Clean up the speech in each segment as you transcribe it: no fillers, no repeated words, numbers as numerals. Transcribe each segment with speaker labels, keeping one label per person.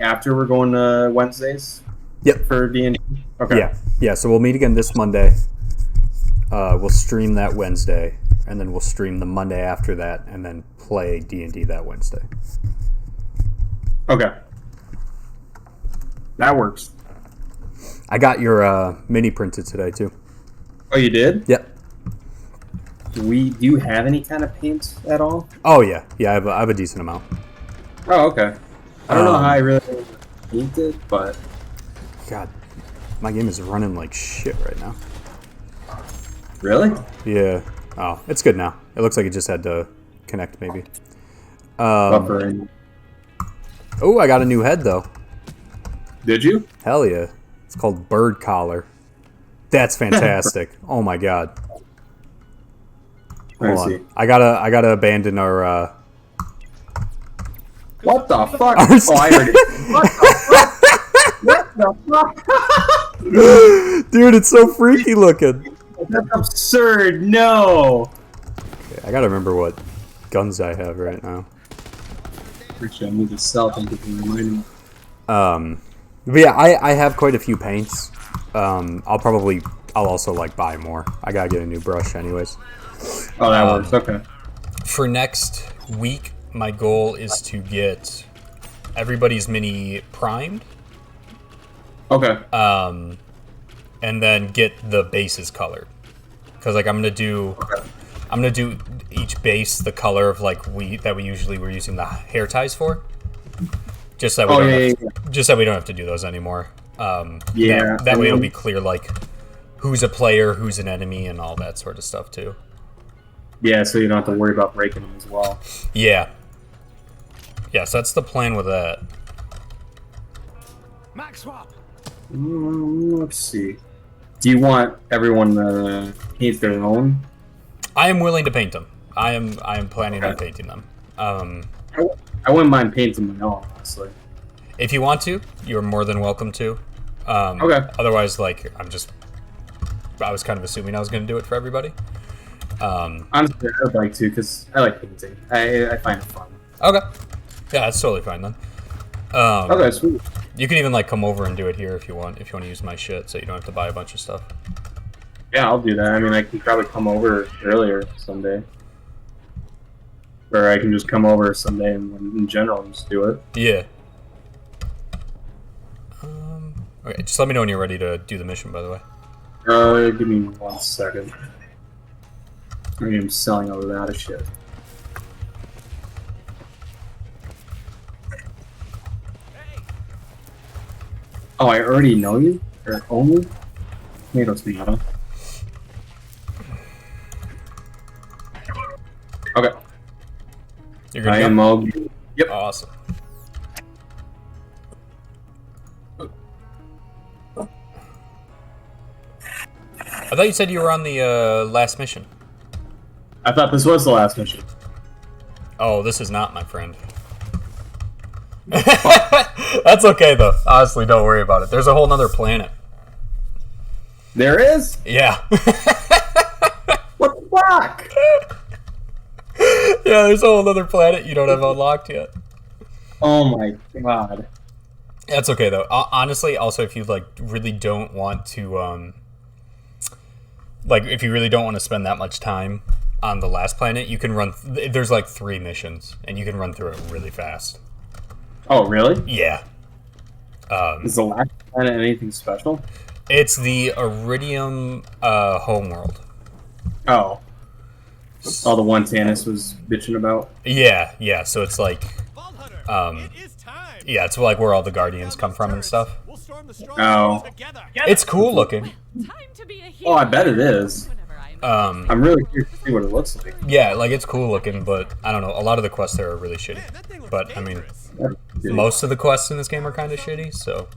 Speaker 1: after we're going to Wednesdays?
Speaker 2: Yep.
Speaker 1: For D&D? Okay.
Speaker 2: Yeah. So we'll meet again this Monday. We'll stream that Wednesday, and then we'll stream the Monday after that, and then play D&D that Wednesday.
Speaker 1: Okay. That works.
Speaker 2: I got your mini printed today too.
Speaker 1: Oh, you did?
Speaker 2: Yep.
Speaker 1: Do you have any kind of paint at all?
Speaker 2: Oh yeah. I have a decent amount.
Speaker 1: Oh, okay. I don't know how I really paint it, but
Speaker 2: God, my game is running like shit right now.
Speaker 1: really?
Speaker 2: Yeah. Oh, it's good now. It looks like it just had to connect maybe.
Speaker 1: Buffering.
Speaker 2: Oh, I got a new head though.
Speaker 1: Did you?
Speaker 2: Hell yeah. It's called Bird Collar. That's fantastic. Oh my god. Hold on. I gotta abandon our
Speaker 1: What the fuck? Oh, I heard it. What the fuck? What the fuck?
Speaker 2: Dude, it's so freaky looking.
Speaker 1: That's absurd. No.
Speaker 2: Okay, I gotta remember what guns I have right now.
Speaker 1: Actually, I need to sell. Thank you for reminding me.
Speaker 2: But yeah, I have quite a few paints. I'll also like buy more. I gotta get a new brush anyways.
Speaker 1: Oh, that works. Okay.
Speaker 3: For next week, my goal is to get everybody's mini primed.
Speaker 1: Okay.
Speaker 3: And then get the bases colored. Because like I'm gonna do each base the color of like that we usually were using the hair ties for. Just that we don't have to do those anymore. That way it'll be clear like who's a player, who's an enemy, and all that sort of stuff too.
Speaker 1: Yeah, so you don't have to worry about breaking them as well.
Speaker 3: Yeah. Yeah, so that's the plan with that.
Speaker 4: Max swap.
Speaker 1: Let's see. Do you want everyone to paint their own?
Speaker 3: I am willing to paint them. I am planning on painting them.
Speaker 1: I wouldn't mind painting my own, honestly.
Speaker 3: If you want to, you're more than welcome to.
Speaker 1: Okay.
Speaker 3: Otherwise, like I was kind of assuming I was going to do it for everybody.
Speaker 1: Honestly, I'd like to because I like painting. I find it fun.
Speaker 3: Okay. Yeah, that's totally fine then.
Speaker 1: Okay, sweet.
Speaker 3: You can even like come over and do it here if you want. If you want to use my shit, so you don't have to buy a bunch of stuff.
Speaker 1: Yeah, I'll do that. I mean, I can probably come over earlier someday. Or I can just come over someday and in general just do it.
Speaker 3: Yeah. Okay, just let me know when you're ready to do the mission, by the way.
Speaker 1: Give me 1 second. I am selling a lot of shit. Oh, I already know you? Or only? Tomato. Okay.
Speaker 3: You're good
Speaker 1: I
Speaker 3: to
Speaker 1: am
Speaker 3: go?
Speaker 1: all good. Yep.
Speaker 3: Awesome. I thought you said you were on the last mission.
Speaker 1: I thought this was the last mission.
Speaker 3: Oh, this is not, my friend. That's okay, though. Honestly, don't worry about it. There's a whole nother planet.
Speaker 1: There is?
Speaker 3: Yeah.
Speaker 1: What the fuck?
Speaker 3: Yeah, there's a whole other planet you don't have unlocked yet.
Speaker 1: Oh my god.
Speaker 3: That's okay, though. Honestly, also, if you, like, really don't want to, if you really don't want to spend that much time on the last planet, you can run... There's, like, 3 missions, and you can run through it really fast.
Speaker 1: Oh, really?
Speaker 3: Yeah.
Speaker 1: Is the last planet anything special?
Speaker 3: It's the Iridium homeworld.
Speaker 1: Oh. All the one Tannis was bitching about?
Speaker 3: Yeah, so it's like... yeah, it's like where all the Guardians come from and stuff.
Speaker 1: Oh.
Speaker 3: It's cool looking.
Speaker 1: Oh, I bet it is. I'm really curious to see what it looks like.
Speaker 3: Yeah, like, it's cool looking, but I don't know. A lot of the quests there are really shitty. But, I mean, most of the quests in this game are kind of shitty, so...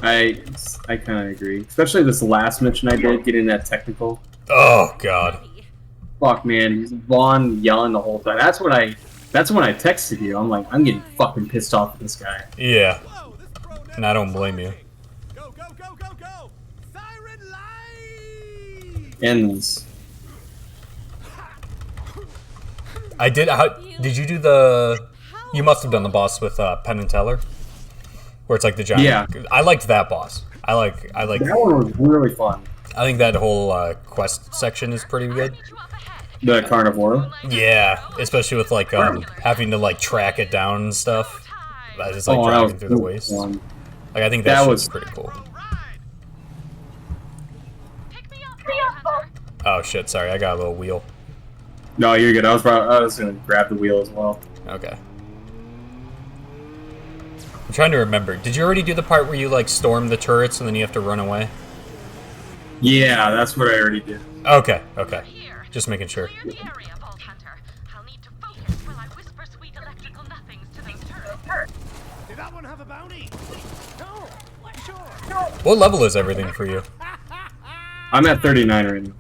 Speaker 1: I kind of agree. Especially this last mission I did, getting that technical.
Speaker 3: Oh, God.
Speaker 1: Fuck, man. Vaughn yelling the whole time. That's when I texted you. I'm like, I'm getting fucking pissed off at this guy.
Speaker 3: Yeah. And I don't blame you.
Speaker 4: Go! Siren light!
Speaker 1: Ends.
Speaker 3: I did... did you do the... You must have done the boss with Penn and Teller. where it's like the giant.
Speaker 1: Yeah.
Speaker 3: I liked that boss. I like.
Speaker 1: That one was really fun.
Speaker 3: I think that whole quest section is pretty good.
Speaker 1: The carnivore.
Speaker 3: Yeah, especially with like having to like track it down and stuff. That is like
Speaker 1: that
Speaker 3: driving
Speaker 1: was
Speaker 3: through the waste.
Speaker 1: fun.
Speaker 3: Like I think that
Speaker 1: was
Speaker 3: pretty cool.
Speaker 4: Pick me up,
Speaker 3: Oh shit! Sorry, I got a little wheel.
Speaker 1: No, you're good. I was gonna grab the wheel as well.
Speaker 3: Okay. I'm trying to remember. Did you already do the part where you like storm the turrets and then you have to run away?
Speaker 1: Yeah, that's what I already did.
Speaker 3: Okay. Okay. Just making sure.
Speaker 4: Clear the area, Vault Hunter. I'll need to focus while I whisper sweet electrical nothings to those turrets.
Speaker 5: Did that one have a bounty? No. Sure.
Speaker 3: What level is everything for you?
Speaker 1: I'm at 39 right now.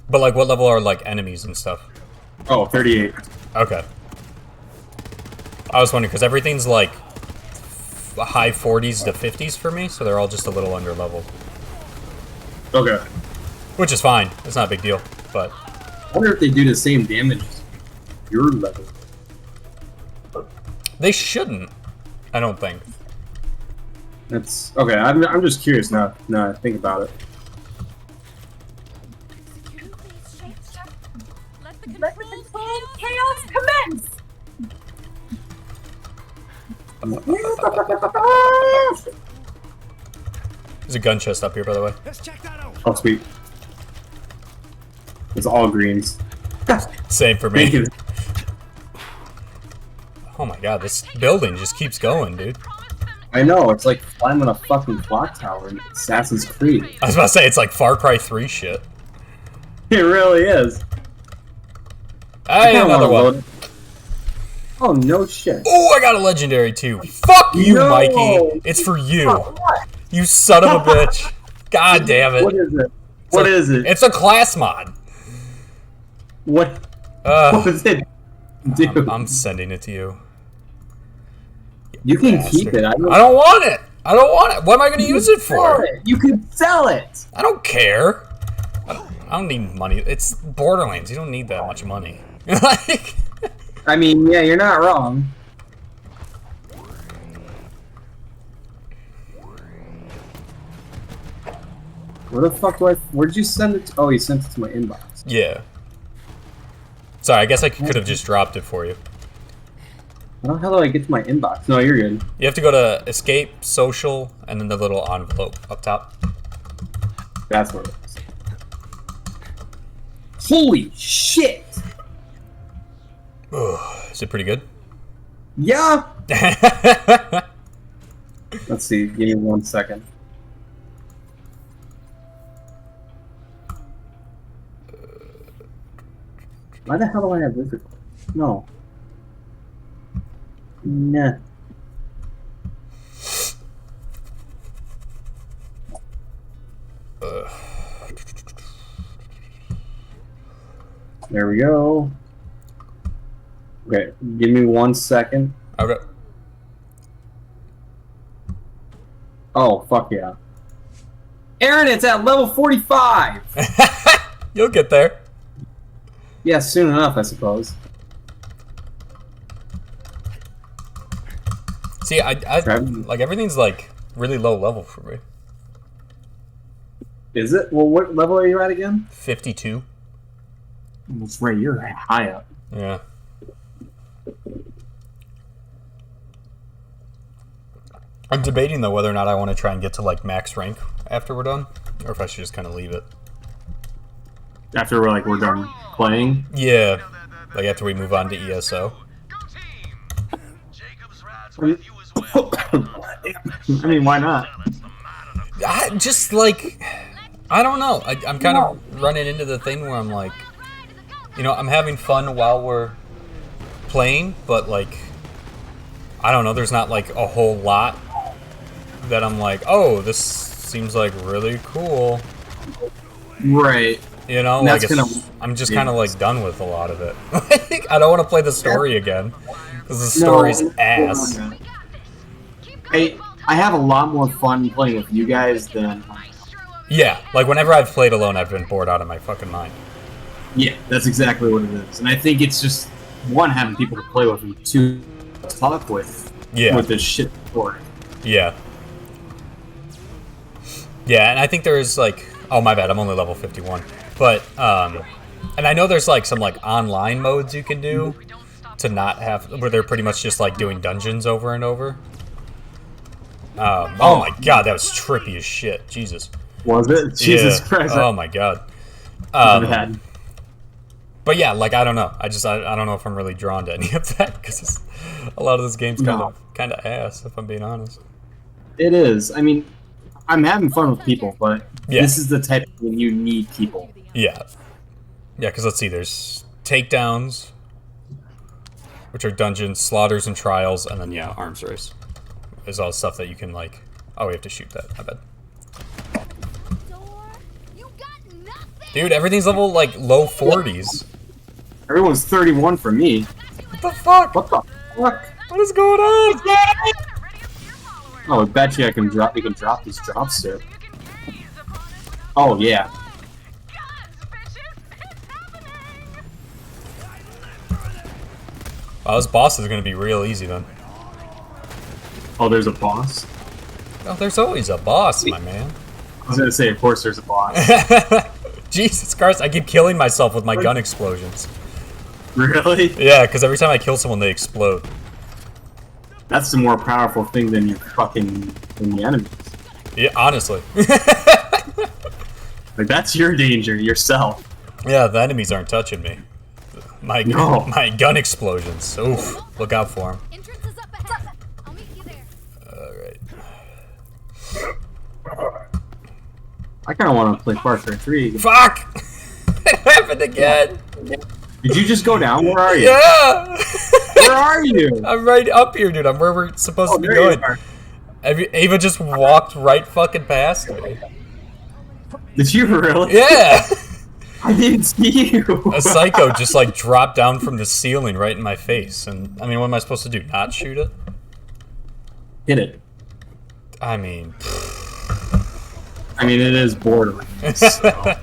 Speaker 3: But like, what level are like enemies and stuff?
Speaker 1: Oh, 38.
Speaker 3: Okay. I was wondering because everything's like high 40s to 50s for me, so they're all just a little under level,
Speaker 1: Okay.
Speaker 3: which is fine. It's not a big deal, but
Speaker 1: I wonder if they do the same damage as your level.
Speaker 3: they shouldn't. I don't think.
Speaker 1: That's okay. I'm just curious now. Now I think about it.
Speaker 4: Let the controlled chaos commence!
Speaker 3: There's a gun chest up here, by the way.
Speaker 5: Let's check that out.
Speaker 1: Oh, sweet. It's all greens.
Speaker 3: Same for
Speaker 1: Thank
Speaker 3: me.
Speaker 1: you.
Speaker 3: Oh my god, this building just keeps going, dude.
Speaker 1: I know. It's like climbing a fucking clock tower in Assassin's Creed.
Speaker 3: I was about to say, it's like Far Cry 3 shit.
Speaker 1: It really is.
Speaker 3: Hey,
Speaker 1: kinda
Speaker 3: another
Speaker 1: wanna
Speaker 3: one.
Speaker 1: load- Oh no shit.
Speaker 3: Oh, I got a legendary too. Fuck you,
Speaker 1: No.
Speaker 3: Mikey. It's for you. You son of a bitch. God damn it.
Speaker 1: What is it? What is it?
Speaker 3: It's a class mod.
Speaker 1: What? What is it? Dude,
Speaker 3: I'm sending it to you.
Speaker 1: you can
Speaker 3: Bastard.
Speaker 1: keep it.
Speaker 3: I don't want it. I don't want it. What am I going to use it
Speaker 1: Sell
Speaker 3: for?
Speaker 1: it. You can sell it.
Speaker 3: I don't care. I don't need money. It's Borderlands. You don't need that much money. Like,
Speaker 1: I mean, yeah, you're not wrong. Where the fuck do I? Where did you send it? Oh, you sent it to my inbox.
Speaker 3: yeah. Sorry, I guess I could have just dropped it for you.
Speaker 1: How the hell do I get to my inbox? No, you're good.
Speaker 3: You have to go to Escape, Social, and then the little envelope up top.
Speaker 1: That's what it is. Holy shit!
Speaker 3: Is it pretty good?
Speaker 1: Yeah. Let's see. Give me 1 second. Why the hell do I have this? No. Nah. There we go. Okay, give me 1 second.
Speaker 3: Okay.
Speaker 1: Oh, fuck yeah. Aaron, it's at level 45!
Speaker 3: You'll get there.
Speaker 1: Yeah, soon enough, I suppose.
Speaker 3: See, I like everything's like really low level for me.
Speaker 1: Is it? Well, what level are you at again?
Speaker 3: 52.
Speaker 1: That's right, you're high up.
Speaker 3: Yeah. I'm debating though whether or not I want to try and get to like max rank after we're done, or if I should just kind of leave it.
Speaker 1: After we're done playing?
Speaker 3: Yeah, like after we move on to ESO.
Speaker 4: Go team! Jacob's rides with you as well.
Speaker 1: I mean, why not?
Speaker 3: I just like, I don't know. I'm kind of running into the thing where I'm like, you know, I'm having fun while we're playing, but like, I don't know. There's not like a whole lot that I'm like, oh, this seems like really cool.
Speaker 1: Right.
Speaker 3: You know,
Speaker 1: That's
Speaker 3: like I'm just kind of like done with a lot of it. Like, I don't want to play the story again because the story's ass.
Speaker 1: I have a lot more fun playing with you guys than...
Speaker 3: Yeah, like whenever I've played alone, I've been bored out of my fucking mind.
Speaker 1: Yeah, that's exactly what it is. And I think it's just, one, having people to play with and two, talk with.
Speaker 3: Yeah.
Speaker 1: With this shit story.
Speaker 3: Yeah. Yeah, and I think there's like, oh my bad, I'm only level 51. But and I know there's like some like online modes you can do to not have where they're pretty much just like doing dungeons over and over. Oh my god, that was trippy as shit. Jesus.
Speaker 1: Was it? Jesus
Speaker 3: Yeah.
Speaker 1: Christ.
Speaker 3: Oh my god.
Speaker 1: Bad.
Speaker 3: But yeah, like I don't know. I don't know if I'm really drawn to any of that because a lot of this game's kind of ass, if I'm being honest.
Speaker 1: It is. I mean, I'm having fun with people, but
Speaker 3: Yeah.
Speaker 1: this is the type of thing you need people.
Speaker 3: Yeah. Yeah, because let's see, there's takedowns, which are dungeons, slaughters and trials, and then, yeah, arms race. There's all the stuff that you can, like... Oh, we have to shoot that. I bet. Dude, everything's level, like, low 40s.
Speaker 1: Everyone's 31 for me.
Speaker 3: What the fuck?
Speaker 1: What the fuck?
Speaker 3: What is going on?
Speaker 1: Oh, I bet you I can drop. You can drop these drops there. Oh yeah.
Speaker 3: Wow, this boss is gonna be real easy then.
Speaker 1: Oh, there's a boss.
Speaker 3: Oh, there's always a boss, my man.
Speaker 1: I was gonna say, of course, there's a boss.
Speaker 3: Jesus Christ, I keep killing myself with my gun explosions.
Speaker 1: Really?
Speaker 3: Yeah, because every time I kill someone, they explode.
Speaker 1: That's the more powerful thing than than the enemies.
Speaker 3: Yeah, honestly.
Speaker 1: Like that's your danger yourself.
Speaker 3: Yeah, the enemies aren't touching me. My gun explosions. Oof, look out for them.
Speaker 6: Entrance is up ahead. I'll meet you there.
Speaker 3: Alright.
Speaker 1: I kind of want to play Far Cry 3.
Speaker 3: Fuck! It happened again!
Speaker 1: Did you just go down? Where are you?
Speaker 3: Yeah!
Speaker 1: Where are you?
Speaker 3: I'm right up here, dude. I'm where we're supposed to be
Speaker 1: there
Speaker 3: going.
Speaker 1: you are.
Speaker 3: Ava just walked right fucking past me.
Speaker 1: Did you really?
Speaker 3: Yeah!
Speaker 1: I didn't see you.
Speaker 3: A psycho just like dropped down from the ceiling right in my face. And I mean, what am I supposed to do? Not shoot it?
Speaker 1: Hit it.
Speaker 3: I mean...
Speaker 1: It is Borderlands. So.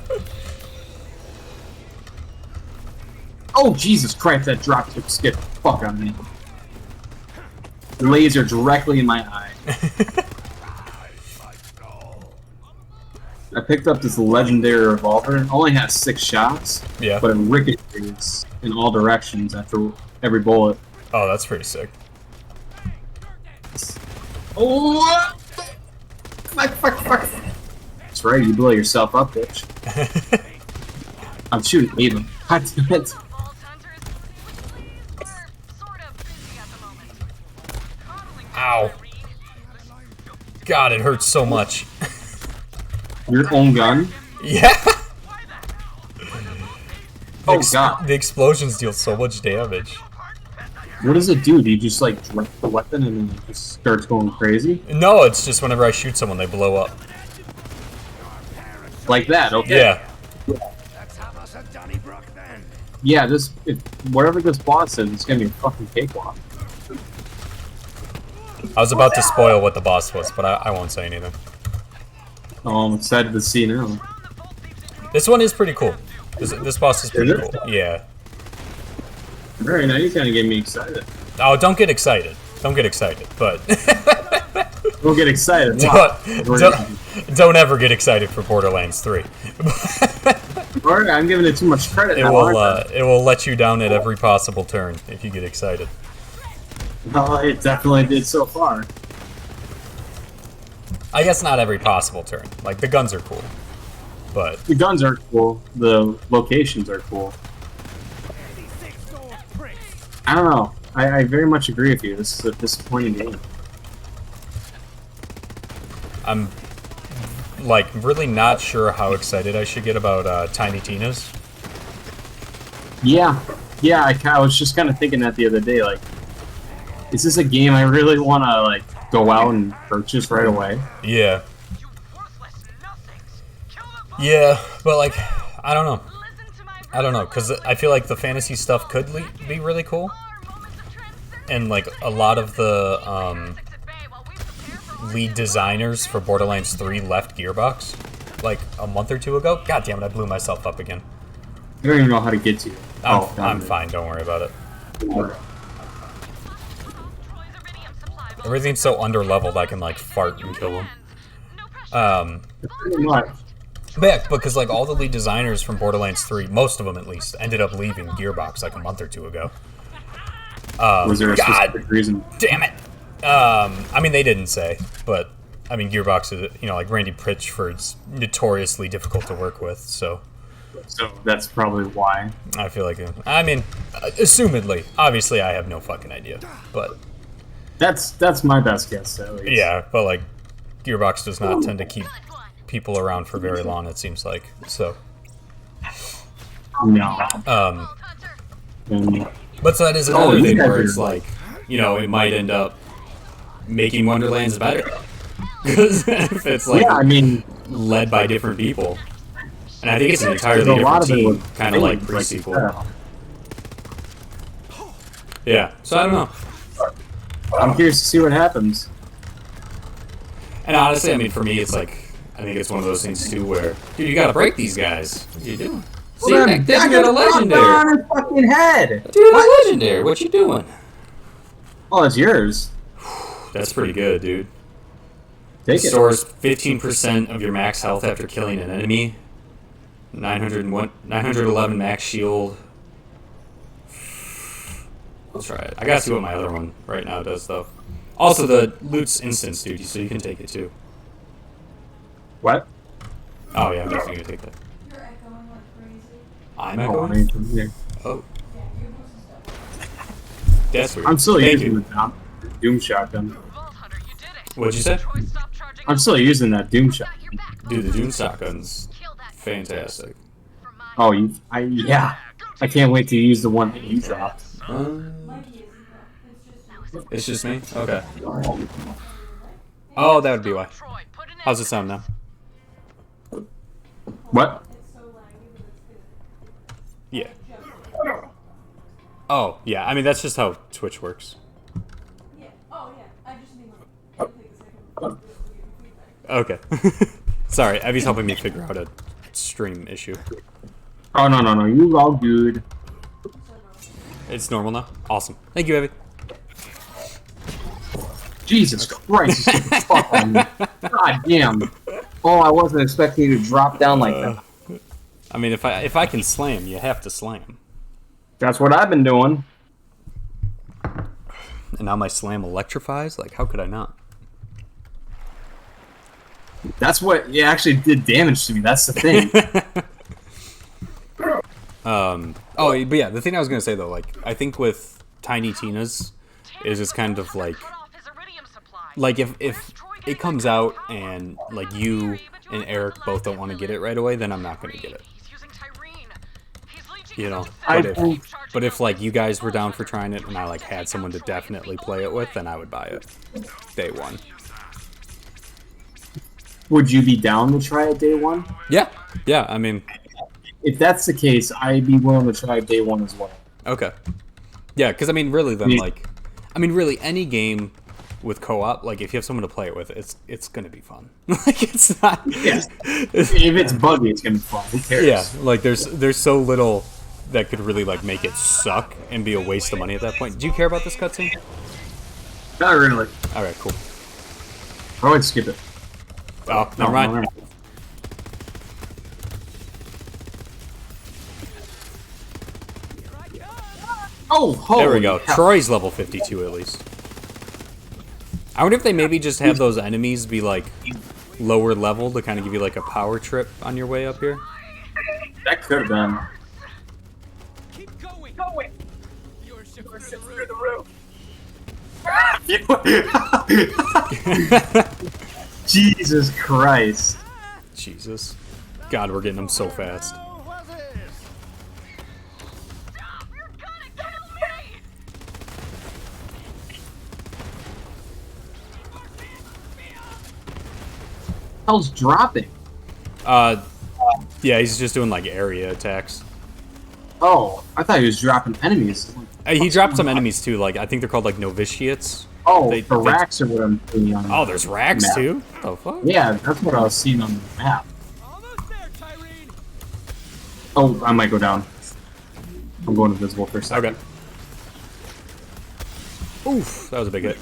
Speaker 1: Oh, Jesus Christ, that drop kick scared the fuck out of me. Laser directly in my eye. I picked up this legendary revolver. It only has 6 shots,
Speaker 3: Yeah.
Speaker 1: but it ricochets in all directions after every bullet.
Speaker 3: Oh, that's pretty sick.
Speaker 1: Oh! Fuck. That's right, you blow yourself up, bitch. I'm shooting Ava. God damn it.
Speaker 3: Ow. God, it hurts so much.
Speaker 1: Your own gun?
Speaker 3: Yeah!
Speaker 1: Oh god.
Speaker 3: The explosions deal so much damage.
Speaker 1: What does it do? Do you just like drop the weapon and then it just starts going crazy?
Speaker 3: No, it's just whenever I shoot someone, they blow up.
Speaker 1: Like that, okay.
Speaker 3: Yeah.
Speaker 5: Let's have us a Donnybrook then.
Speaker 1: Yeah, whatever this boss is, it's gonna be a fucking cakewalk.
Speaker 3: I was about to spoil what the boss was, but I won't say anything.
Speaker 1: Oh, I'm excited to see now.
Speaker 3: This one is pretty cool. This boss is pretty
Speaker 1: Is it?
Speaker 3: cool. Yeah.
Speaker 1: Alright, now you kinda get me excited.
Speaker 3: Oh, don't get excited. Don't get excited, but...
Speaker 1: Don't get excited.
Speaker 3: don't ever get excited for Borderlands 3.
Speaker 1: Alright, I'm giving it too much credit
Speaker 3: It
Speaker 1: now,
Speaker 3: will,
Speaker 1: aren't I?
Speaker 3: it will let you down at every possible turn if you get excited.
Speaker 1: Well, it definitely did so far.
Speaker 3: I guess not every possible turn. Like, the guns are cool. But,
Speaker 1: The guns are cool. The locations are cool. I don't know. I very much agree with you. This is a disappointing game.
Speaker 3: I'm, like, really not sure how excited I should get about Tiny Tina's.
Speaker 1: Yeah. Yeah, I was just kind of thinking that the other day. Like, is this a game I really want to, like, go out and purchase right away?
Speaker 3: Yeah. Yeah, but, like, I don't know. I don't know, because I feel like the fantasy stuff could be really cool. And, like, a lot of the lead designers for Borderlands 3 left Gearbox, like, a month or two ago. God damn it, I blew myself up again.
Speaker 1: I don't even know how to get to you.
Speaker 3: I'm fine, don't worry about it. Everything's so under-leveled I can, like, fart and kill them.
Speaker 1: Pretty much.
Speaker 3: But yeah, because like all the lead designers from Borderlands 3, most of them at least, ended up leaving Gearbox like a month or two ago.
Speaker 1: Was there a
Speaker 3: God
Speaker 1: specific reason?
Speaker 3: damn it! I mean, they didn't say, but I mean, Gearbox is, you know, like Randy Pitchford's notoriously difficult to work with, so
Speaker 1: So that's probably why.
Speaker 3: I feel like, I mean, assumedly, obviously, I have no fucking idea, but
Speaker 1: That's my best guess, at least.
Speaker 3: yeah, but like, Gearbox does not tend to keep people around for very long, it seems like, so.
Speaker 1: No.
Speaker 3: But so that is
Speaker 2: Another
Speaker 3: another
Speaker 2: thing
Speaker 1: guys
Speaker 2: where
Speaker 1: are
Speaker 2: it's like, you know, it might end up making Wonderlands better. Because if it's like
Speaker 1: Yeah, I mean,
Speaker 2: led by different people. And I think it's an entirely
Speaker 1: a lot
Speaker 2: different
Speaker 1: of it
Speaker 2: team,
Speaker 1: was
Speaker 2: kind of like
Speaker 1: like
Speaker 2: pre-sequel.
Speaker 1: that.
Speaker 2: Yeah, so I don't know.
Speaker 1: I'm curious to see what happens.
Speaker 2: And honestly, I mean, for me, it's like, I think it's one of those things too where, dude, you gotta break these guys. What you doing? See,
Speaker 1: Well,
Speaker 2: Nick,
Speaker 1: I
Speaker 2: this
Speaker 1: got
Speaker 2: got a
Speaker 1: a
Speaker 2: legendary.
Speaker 1: on his fucking head.
Speaker 2: Dude, a legendary. What you doing?
Speaker 1: Oh, it's yours.
Speaker 2: That's pretty good, dude.
Speaker 1: Take it.
Speaker 2: Restores 15% of your max health after killing an enemy. 911 max shield. I'll try it. I gotta see what my other one right now does, though. Also, the loot's instance, dude, so you can take it too.
Speaker 1: What?
Speaker 2: Oh, yeah, I'm definitely gonna take that.
Speaker 6: You're echoing like crazy.
Speaker 2: I'm
Speaker 1: Oh,
Speaker 2: echoing?
Speaker 1: anything here.
Speaker 2: Oh,
Speaker 6: Yeah, you're supposed to stop.
Speaker 2: that's weird.
Speaker 1: I'm still
Speaker 2: Thank
Speaker 1: using
Speaker 2: you.
Speaker 1: the Doom shotgun.
Speaker 4: Vault Hunter, you did it.
Speaker 2: What'd you say?
Speaker 4: Troy, stop charging
Speaker 1: I'm
Speaker 4: up.
Speaker 1: still using that Doom shotgun.
Speaker 4: Got your back.
Speaker 2: Dude, the Doom shotgun's
Speaker 4: Kill that
Speaker 2: fantastic.
Speaker 4: for my
Speaker 1: Oh, yeah. I can't wait to use the one that you dropped.
Speaker 6: Mikey isn't though. It's just
Speaker 2: It's just me? Okay. Oh, that would be why.
Speaker 4: Troy, put an
Speaker 2: How's it sound now?
Speaker 1: What?
Speaker 6: it's so laggy, but it's good.
Speaker 2: Yeah. Oh, yeah. I mean, that's just how Twitch works.
Speaker 6: Yeah. Oh yeah. I just mean like take a second to give feedback.
Speaker 2: Okay. Sorry, Evie's helping me figure out a stream issue.
Speaker 1: Oh, no. You all good.
Speaker 2: It's normal now? Awesome. Thank you, Evie.
Speaker 1: Jesus Christ. you took the fuck on me. God damn. Oh, I wasn't expecting you to drop down like that.
Speaker 2: I mean, if I can slam, you have to slam.
Speaker 1: That's what I've been doing.
Speaker 2: And now my slam electrifies? Like, how could I not?
Speaker 1: That's what it actually did damage to me. That's the thing.
Speaker 2: Oh, but yeah, the thing I was gonna say though, like, I think with Tiny Tina's is it's kind of like,
Speaker 4: cut off his iridium supply.
Speaker 2: like if it comes out and like you and Eric both don't want to get it right away, then I'm not gonna get it.
Speaker 4: He's using Tyrene. He's leeching
Speaker 2: You know,
Speaker 4: his
Speaker 2: but if like you guys were down for trying it and I like had someone to definitely play it with, then I would buy it day one.
Speaker 1: Would you be down to try it day one?
Speaker 2: Yeah, I mean,
Speaker 1: If that's the case, I'd be willing to try it day one as well.
Speaker 2: okay, yeah, because I mean, really, then
Speaker 1: Yeah.
Speaker 2: like, I mean, really, any game with co-op, like if you have someone to play it with, it's gonna be fun. Like it's not.
Speaker 1: Yes. If it's buggy, it's gonna be fun. Who cares?
Speaker 2: Yeah, like there's so little that could really like make it suck and be a waste of money at that point. Do you care about this cutscene?
Speaker 1: Not really.
Speaker 2: All right, cool.
Speaker 1: I would skip it.
Speaker 2: Oh, never mind.
Speaker 1: No. Oh, holy
Speaker 2: There we go.
Speaker 1: hell.
Speaker 2: Troy's level 52 at least. I wonder if they maybe just have those enemies be like lower level to kind of give you like a power trip on your way up here.
Speaker 1: That could have been.
Speaker 5: Keep going. You're through the roof.
Speaker 1: Jesus Christ.
Speaker 2: Jesus. God, we're getting them so fast.
Speaker 4: You're gonna kill me!
Speaker 1: Hell's dropping.
Speaker 2: Yeah, he's just doing like area attacks.
Speaker 1: Oh, I thought he was dropping enemies.
Speaker 2: He dropped some enemies too, like I think they're called like novitiates.
Speaker 1: Oh,
Speaker 2: They-
Speaker 1: the
Speaker 2: they-
Speaker 1: racks are what I'm seeing on.
Speaker 2: Oh, there's racks
Speaker 1: map.
Speaker 2: too? What the fuck?
Speaker 1: Yeah, that's what I was seeing on the map.
Speaker 5: Almost there, Tyrene.
Speaker 1: Oh, I might go down. I'm going invisible for a second.
Speaker 2: Okay. Oof, that was a big hit.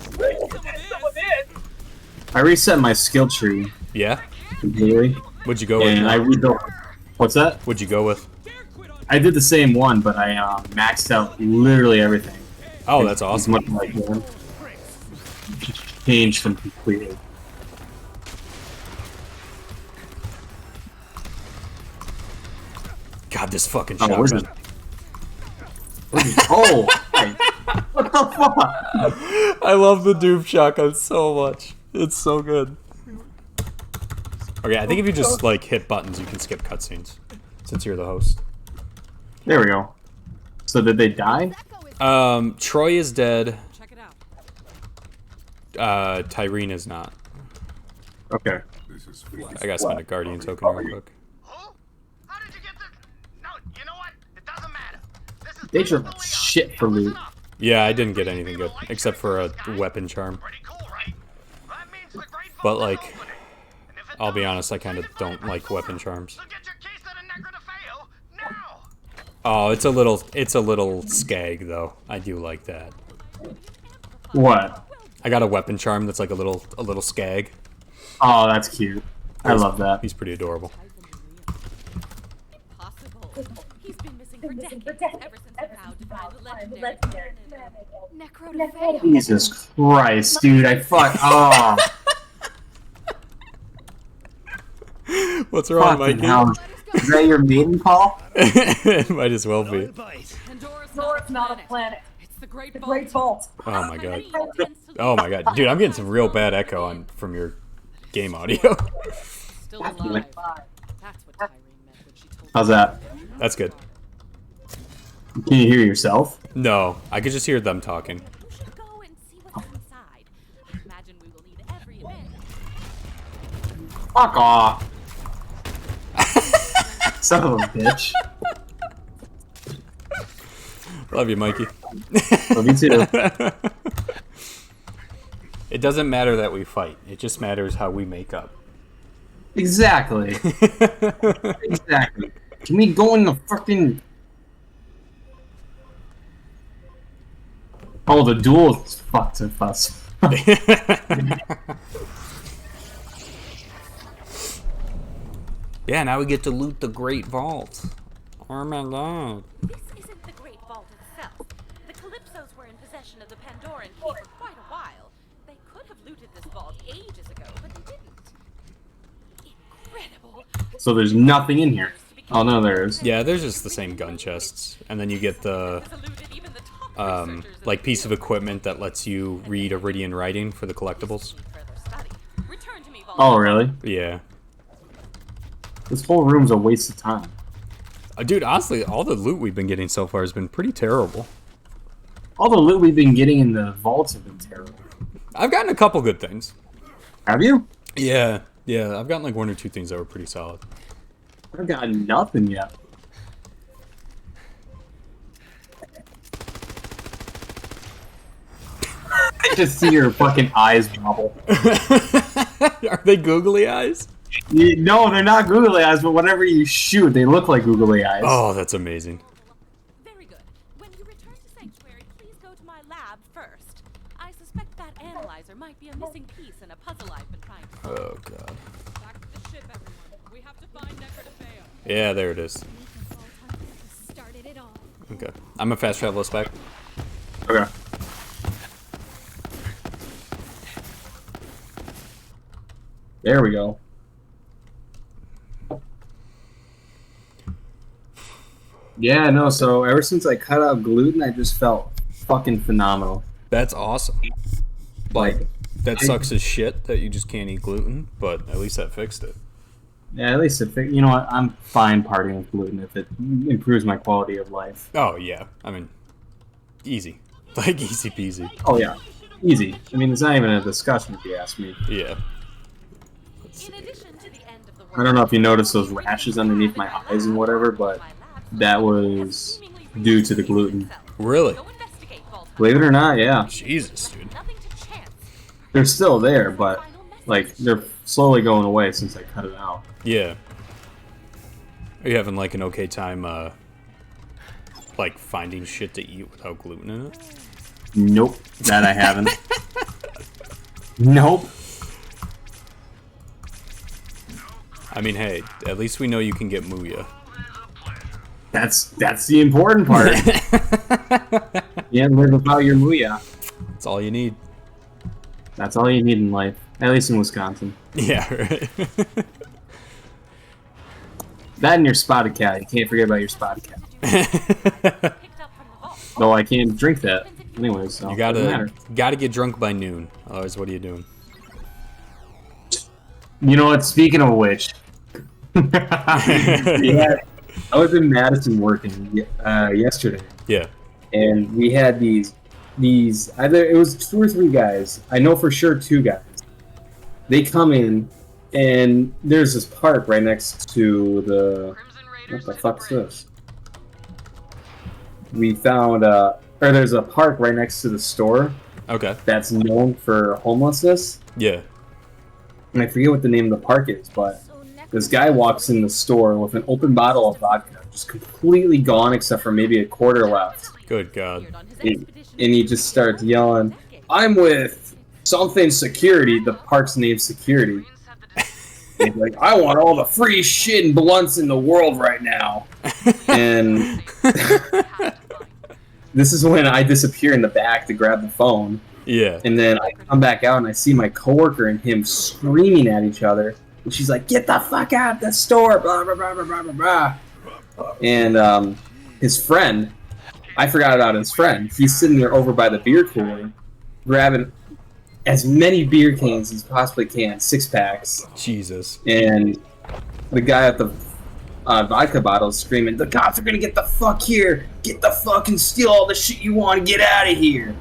Speaker 1: I reset my skill tree.
Speaker 2: Yeah?
Speaker 1: completely.
Speaker 2: What'd you go with?
Speaker 1: And I rebuilt. What's that?
Speaker 2: What'd you go with?
Speaker 1: I did the same one, but I maxed out literally everything.
Speaker 2: Oh, that's
Speaker 1: As
Speaker 2: awesome.
Speaker 1: much as I can. Just changed them completely.
Speaker 2: God, this fucking
Speaker 1: Oh, where's
Speaker 2: shotgun.
Speaker 1: Oh! Hey, what the fuck?
Speaker 2: I love the Doom shotgun so much. It's so good. Okay, I think if you just like hit buttons, you can skip cutscenes. Since you're the host.
Speaker 1: There we go. So did they die?
Speaker 2: Troy is dead.
Speaker 6: Check it out.
Speaker 2: Tyrene is not.
Speaker 1: Okay.
Speaker 2: I gotta spend a Guardian token real quick.
Speaker 5: Who? How did you get this? No, you know what? It doesn't matter. This is
Speaker 1: They took shit for loot.
Speaker 2: Yeah, I didn't get anything good except for a weapon charm.
Speaker 5: pretty cool, right? That means the great
Speaker 2: But
Speaker 5: vault is
Speaker 2: like,
Speaker 5: opening. And if it
Speaker 2: I'll be
Speaker 5: does,
Speaker 2: honest, I kind of don't like weapon charms.
Speaker 5: so get your case at a Necrodefeo now.
Speaker 2: Oh, it's a little skag though. I do like that.
Speaker 1: What?
Speaker 2: I got a weapon charm that's like a little skag.
Speaker 1: Oh, that's cute. I love that.
Speaker 2: He's pretty adorable.
Speaker 4: Impossible. He's been missing for decades, ever since he vowed to find the legendary Necrodefeo.
Speaker 1: Jesus Christ, dude. I fuck. Oh,
Speaker 2: What's wrong,
Speaker 1: fucking
Speaker 2: Mikey?
Speaker 1: hell. Is that your maiden call?
Speaker 2: Might as well be.
Speaker 6: Pandora's not a planet.
Speaker 4: It's the Great
Speaker 6: Great Vault.
Speaker 2: Oh my god. Oh my god, dude, I'm getting some real bad echo on from your game audio.
Speaker 4: Still alive. That's what Tyrene meant when she told
Speaker 1: How's that?
Speaker 2: That's good.
Speaker 1: Can you hear yourself?
Speaker 2: No, I could just hear them talking.
Speaker 4: we should go and see what's inside. I imagine we will need every event.
Speaker 1: Fuck off. Son of a bitch.
Speaker 2: Love you, Mikey.
Speaker 1: Love you too.
Speaker 2: It doesn't matter that we fight. It just matters how we make up.
Speaker 1: Exactly. Exactly. Can we go in the fucking... Oh, the duel fucked with us.
Speaker 2: Yeah, now we get to loot the Great Vault. Oh my god.
Speaker 4: This isn't the Great Vault itself. The Calypsos were in possession of the Pandoran key for quite a while. They could have looted this vault ages ago, but they didn't. Incredible.
Speaker 1: So there's nothing in here. Oh, no, there is.
Speaker 2: Yeah, there's just the same gun chests. And then you get the
Speaker 4: Has eluded even the top researchers in
Speaker 2: like
Speaker 4: the
Speaker 2: piece of
Speaker 4: field.
Speaker 2: equipment that lets you read Iridian writing for the collectibles.
Speaker 4: Further study. Return to me, Vault.
Speaker 1: Oh, really?
Speaker 2: Yeah.
Speaker 1: This whole room's a waste of time.
Speaker 2: Dude, honestly, all the loot we've been getting so far has been pretty terrible.
Speaker 1: All the loot we've been getting in the vaults have been terrible.
Speaker 2: I've gotten a couple good things.
Speaker 1: Have you?
Speaker 2: Yeah, I've gotten like one or two things that were pretty solid.
Speaker 1: I've got nothing yet. I just see your fucking eyes bubble.
Speaker 2: Are they googly eyes?
Speaker 1: No, they're not googly eyes, but whenever you shoot, they look like googly eyes.
Speaker 2: Oh, that's amazing.
Speaker 4: Very good. When you return to Sanctuary, please go to my lab first. I suspect that analyzer might be a missing piece in a puzzle I've been trying to solve.
Speaker 2: Oh god.
Speaker 4: Back to the ship, everyone. We have to find Necrodefeo.
Speaker 2: Yeah, there it is.
Speaker 4: Started it all.
Speaker 2: Okay. I'm a fast travel us back.
Speaker 1: Okay. There we go. Yeah, no, so ever since I cut out gluten, I just felt fucking phenomenal.
Speaker 2: That's awesome.
Speaker 1: Like,
Speaker 2: That sucks as shit that you just can't eat gluten, but at least that fixed it.
Speaker 1: yeah, at least if it, you know what, I'm fine partying with gluten if it improves my quality of life.
Speaker 2: Oh, yeah. I mean, easy. Like, easy peasy.
Speaker 1: Oh, yeah. Easy. I mean, it's not even a discussion if you ask me.
Speaker 2: Yeah.
Speaker 4: In addition to the end of the
Speaker 1: I don't know if you noticed those rashes underneath my eyes and whatever, but that was due to the gluten.
Speaker 2: Really?
Speaker 4: Go investigate, Vault.
Speaker 1: Believe it or not, yeah.
Speaker 2: Jesus, dude.
Speaker 4: Nothing to chance.
Speaker 1: They're still there, but, like, they're slowly going away since I cut it out.
Speaker 2: Yeah. Are you having, like, an okay time, like, finding shit to eat without gluten in it?
Speaker 1: Nope. That I haven't. Nope.
Speaker 2: I mean, hey, at least we know you can get Muya.
Speaker 1: That's the important part. You can't live without your Muya.
Speaker 2: That's all you need.
Speaker 1: That's all you need in life. At least in Wisconsin.
Speaker 2: Yeah, right.
Speaker 1: That and your spotted cat. You can't forget about your spotted cat.
Speaker 4: Picked up from the hall.
Speaker 1: Though I can't drink that. Anyways, so
Speaker 2: You
Speaker 1: doesn't matter.
Speaker 2: gotta get drunk by noon. Otherwise, what are you doing?
Speaker 1: You know what? Speaking of which, yeah, I was in Madison working yesterday,
Speaker 2: Yeah.
Speaker 1: and we had these either it was 2 or 3 guys. I know for sure 2 guys. They come in, and there's this park right next to the. What the fuck's this? We found or there's a park right next to the store
Speaker 2: Okay.
Speaker 1: that's known for homelessness.
Speaker 2: Yeah.
Speaker 1: And I forget what the name of the park is, but this guy walks in the store with an open bottle of vodka, just completely gone except for maybe a quarter left.
Speaker 2: Good God.
Speaker 1: And he just starts yelling, "I'm with something security," the park's name security. And he's like, "I want all the free shit and blunts in the world right now." And this is when I disappear in the back to grab the phone.
Speaker 2: Yeah.
Speaker 1: And then I come back out and I see my coworker and him screaming at each other. And she's like, "Get the fuck out of the store!" Blah blah blah blah blah blah blah. And his friend, I forgot about his friend. He's sitting there over by the beer cooler, grabbing as many beer cans as he possibly can, 6-packs.
Speaker 2: Jesus.
Speaker 1: And the guy at the vodka bottle is screaming, "The cops are gonna get the fuck here! Get the fuck and steal all the shit you want and get out of here!"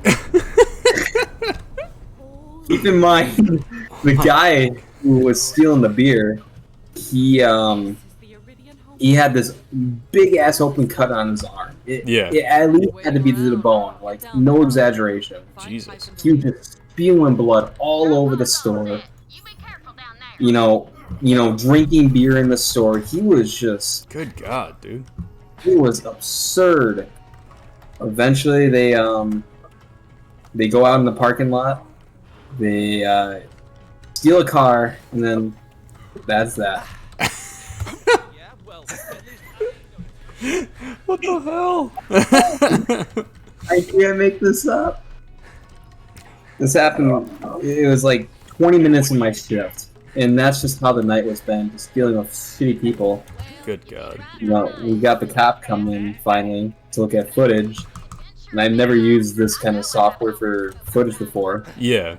Speaker 1: Keep in mind, the guy who was stealing the beer, he had this big ass open cut on his arm. It at least had to be to the bone, like no exaggeration.
Speaker 2: Jesus.
Speaker 1: He was just spewing blood all over the store. You know, drinking beer in the store. He was just.
Speaker 2: Good God, dude.
Speaker 1: It was absurd. Eventually, they go out in the parking lot. They steal a car, and then that's that.
Speaker 2: What the hell?
Speaker 1: I can't make this up. This happened. It was like 20 minutes in my shift, and that's just how the night was spent. Just dealing with shitty people.
Speaker 2: Good God.
Speaker 1: You know, we got the cop come in finally to look at footage, and I've never used this kind of software for footage before.
Speaker 2: Yeah.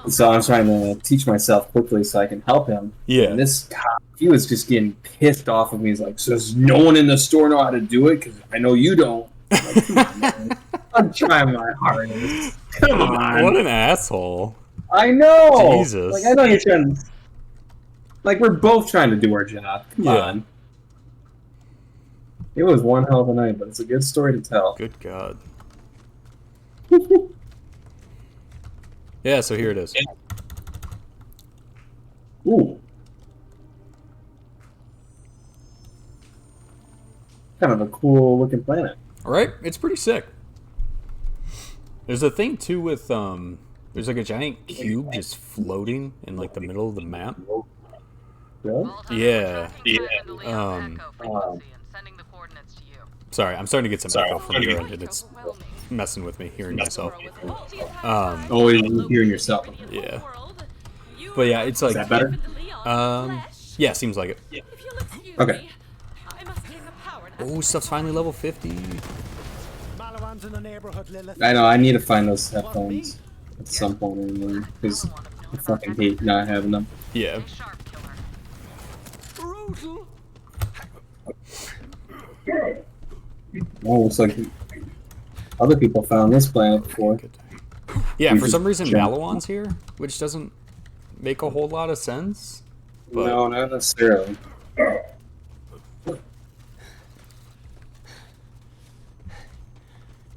Speaker 1: So I'm trying to teach myself quickly so I can help him.
Speaker 2: Yeah.
Speaker 1: And this cop, he was just getting pissed off of me. He's like, "So does no one in the store know how to do it? Because I know you don't." I'm like, "Come on, man. I'm trying my hardest. Come on."
Speaker 2: What an asshole.
Speaker 1: I know.
Speaker 2: Jesus.
Speaker 1: Like, I know you're trying. Like, we're both trying to do our job. Come on. It was one hell of a night, but it's a good story to tell.
Speaker 2: Good God. Yeah, so here it is.
Speaker 1: Ooh. Kind of a cool looking planet.
Speaker 2: Right? It's pretty sick. There's a thing too with there's like a giant cube just floating in like the middle of the map.
Speaker 1: Really?
Speaker 2: Yeah. Sorry, I'm starting to get some echo from your end, and it's messing with me hearing myself.
Speaker 1: Always hearing yourself.
Speaker 2: Yeah. But yeah, it's like.
Speaker 1: Is that better?
Speaker 2: Yeah, seems like it.
Speaker 1: Okay.
Speaker 2: Oh, stuff's finally level 50.
Speaker 1: I know, I need to find those headphones at some point anymore, because I fucking hate not having them.
Speaker 2: Yeah.
Speaker 1: Oh, looks like other people found this planet before.
Speaker 2: Yeah, for some reason Malawan's here, which doesn't make a whole lot of sense. But...
Speaker 1: No, not necessarily.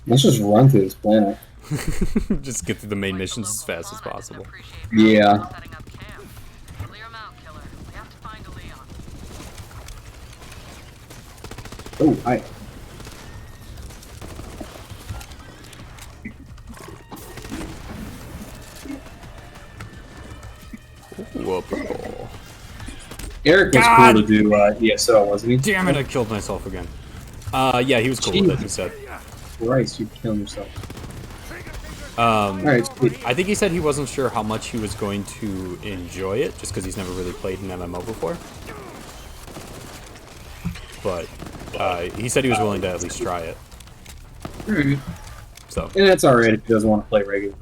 Speaker 1: Let's just run through this planet.
Speaker 2: Just get through the main missions as fast as possible.
Speaker 1: Yeah. Oh, hi.
Speaker 2: Ooh, a purple.
Speaker 1: Eric was
Speaker 2: God!
Speaker 1: cool to do ESO, wasn't he?
Speaker 2: Damn it, I killed myself again. Yeah, he was cool with it, he said.
Speaker 1: Christ, you killed yourself.
Speaker 2: Um,
Speaker 1: Alright, sweet.
Speaker 2: I think he said he wasn't sure how much he was going to enjoy it, just because he's never really played an MMO before. But he said he was willing to at least try it.
Speaker 1: Alright.
Speaker 2: So
Speaker 1: And that's alright if he doesn't want to play regularly.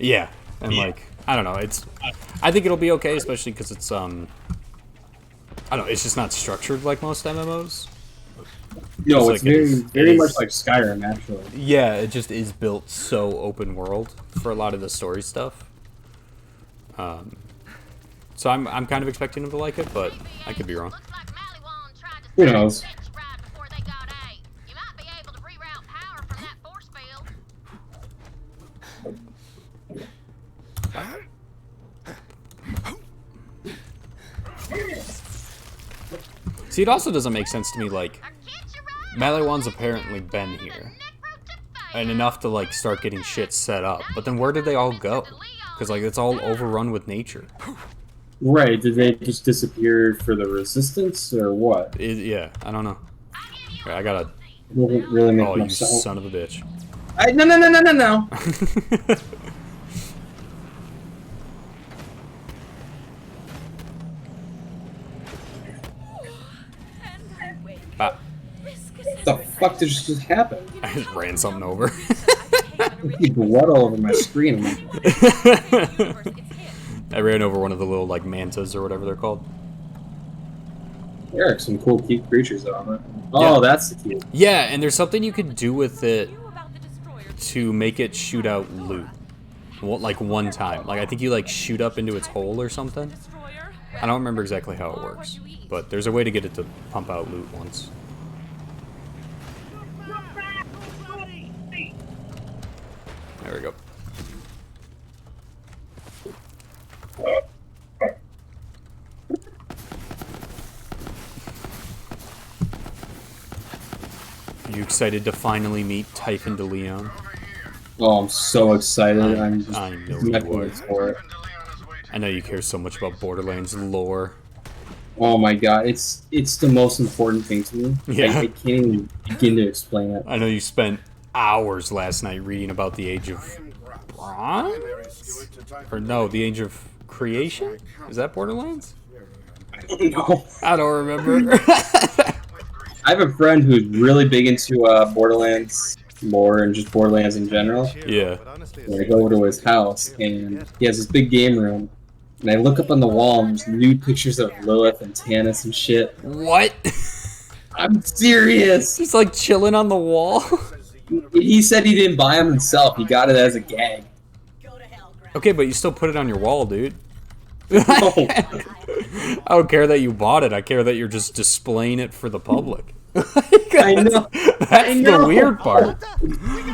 Speaker 2: yeah, and like I don't know, I think it'll be okay, especially because it's I don't know, it's just not structured like most MMOs.
Speaker 1: No,
Speaker 2: It's
Speaker 1: it's
Speaker 2: like
Speaker 1: very much like Skyrim, actually.
Speaker 2: Yeah, it just is built so open world for a lot of the story stuff. So I'm kind of expecting him to like it, but I could be wrong.
Speaker 5: Looks like Mallywand tried to
Speaker 1: Who
Speaker 5: set
Speaker 1: knows?
Speaker 5: the fence right before they got A. You might be able to reroute power from that force field.
Speaker 2: See, it also doesn't make sense to me, like,
Speaker 5: Our kids are right.
Speaker 2: Mallywand's apparently been here, and enough to, like, start getting shit set up. But then where did they all go? Because, like, it's all overrun with nature.
Speaker 1: Right, did they just disappear for the resistance, or what?
Speaker 2: Yeah, I don't know. Okay, I gotta...
Speaker 1: Doesn't really make
Speaker 2: Oh, you
Speaker 1: much sense.
Speaker 2: son of a bitch.
Speaker 1: No.
Speaker 2: Ah,
Speaker 1: What the fuck did just happen?
Speaker 2: I just ran something over.
Speaker 1: There's blood all over my screen. I'm like,
Speaker 2: I ran over one of the little, like, mantas or whatever they're called.
Speaker 1: Eric, some cool cute creatures on it. Oh,
Speaker 2: Yeah.
Speaker 1: that's the key.
Speaker 2: Yeah, and there's something you could do with it to make it shoot out loot. Like, one time. Like, I think you, like, shoot up into its hole or something. I don't remember exactly how it works, but there's a way to get it to pump out loot once. There we go. Are you excited to finally meet Typhon de Leon?
Speaker 1: Oh, I'm so excited. I'm just
Speaker 2: I know you
Speaker 1: nothing
Speaker 2: are.
Speaker 1: for it.
Speaker 2: I know you care so much about Borderlands lore.
Speaker 1: Oh my god, it's the most important thing to me.
Speaker 2: Yeah.
Speaker 1: I can't even begin to explain it.
Speaker 2: I know you spent hours last night reading about the Age of Bronze? Or no, the Age of Creation? Is that Borderlands?
Speaker 1: I don't know.
Speaker 2: I don't remember.
Speaker 1: I have a friend who's really big into Borderlands lore and just Borderlands in general.
Speaker 2: Yeah.
Speaker 1: And I go over to his house, and he has this big game room. And I look up on the wall, and there's nude pictures of Lilith and Tannis and shit.
Speaker 2: What?
Speaker 1: I'm serious!
Speaker 2: He's like chilling on the wall?
Speaker 1: He said he didn't buy them himself. He got it as a gag.
Speaker 2: Okay, but you still put it on your wall, dude.
Speaker 1: No.
Speaker 2: I don't care that you bought it. I care that you're just displaying it for the public.
Speaker 1: I know.
Speaker 2: That's
Speaker 1: I know.
Speaker 2: the weird part.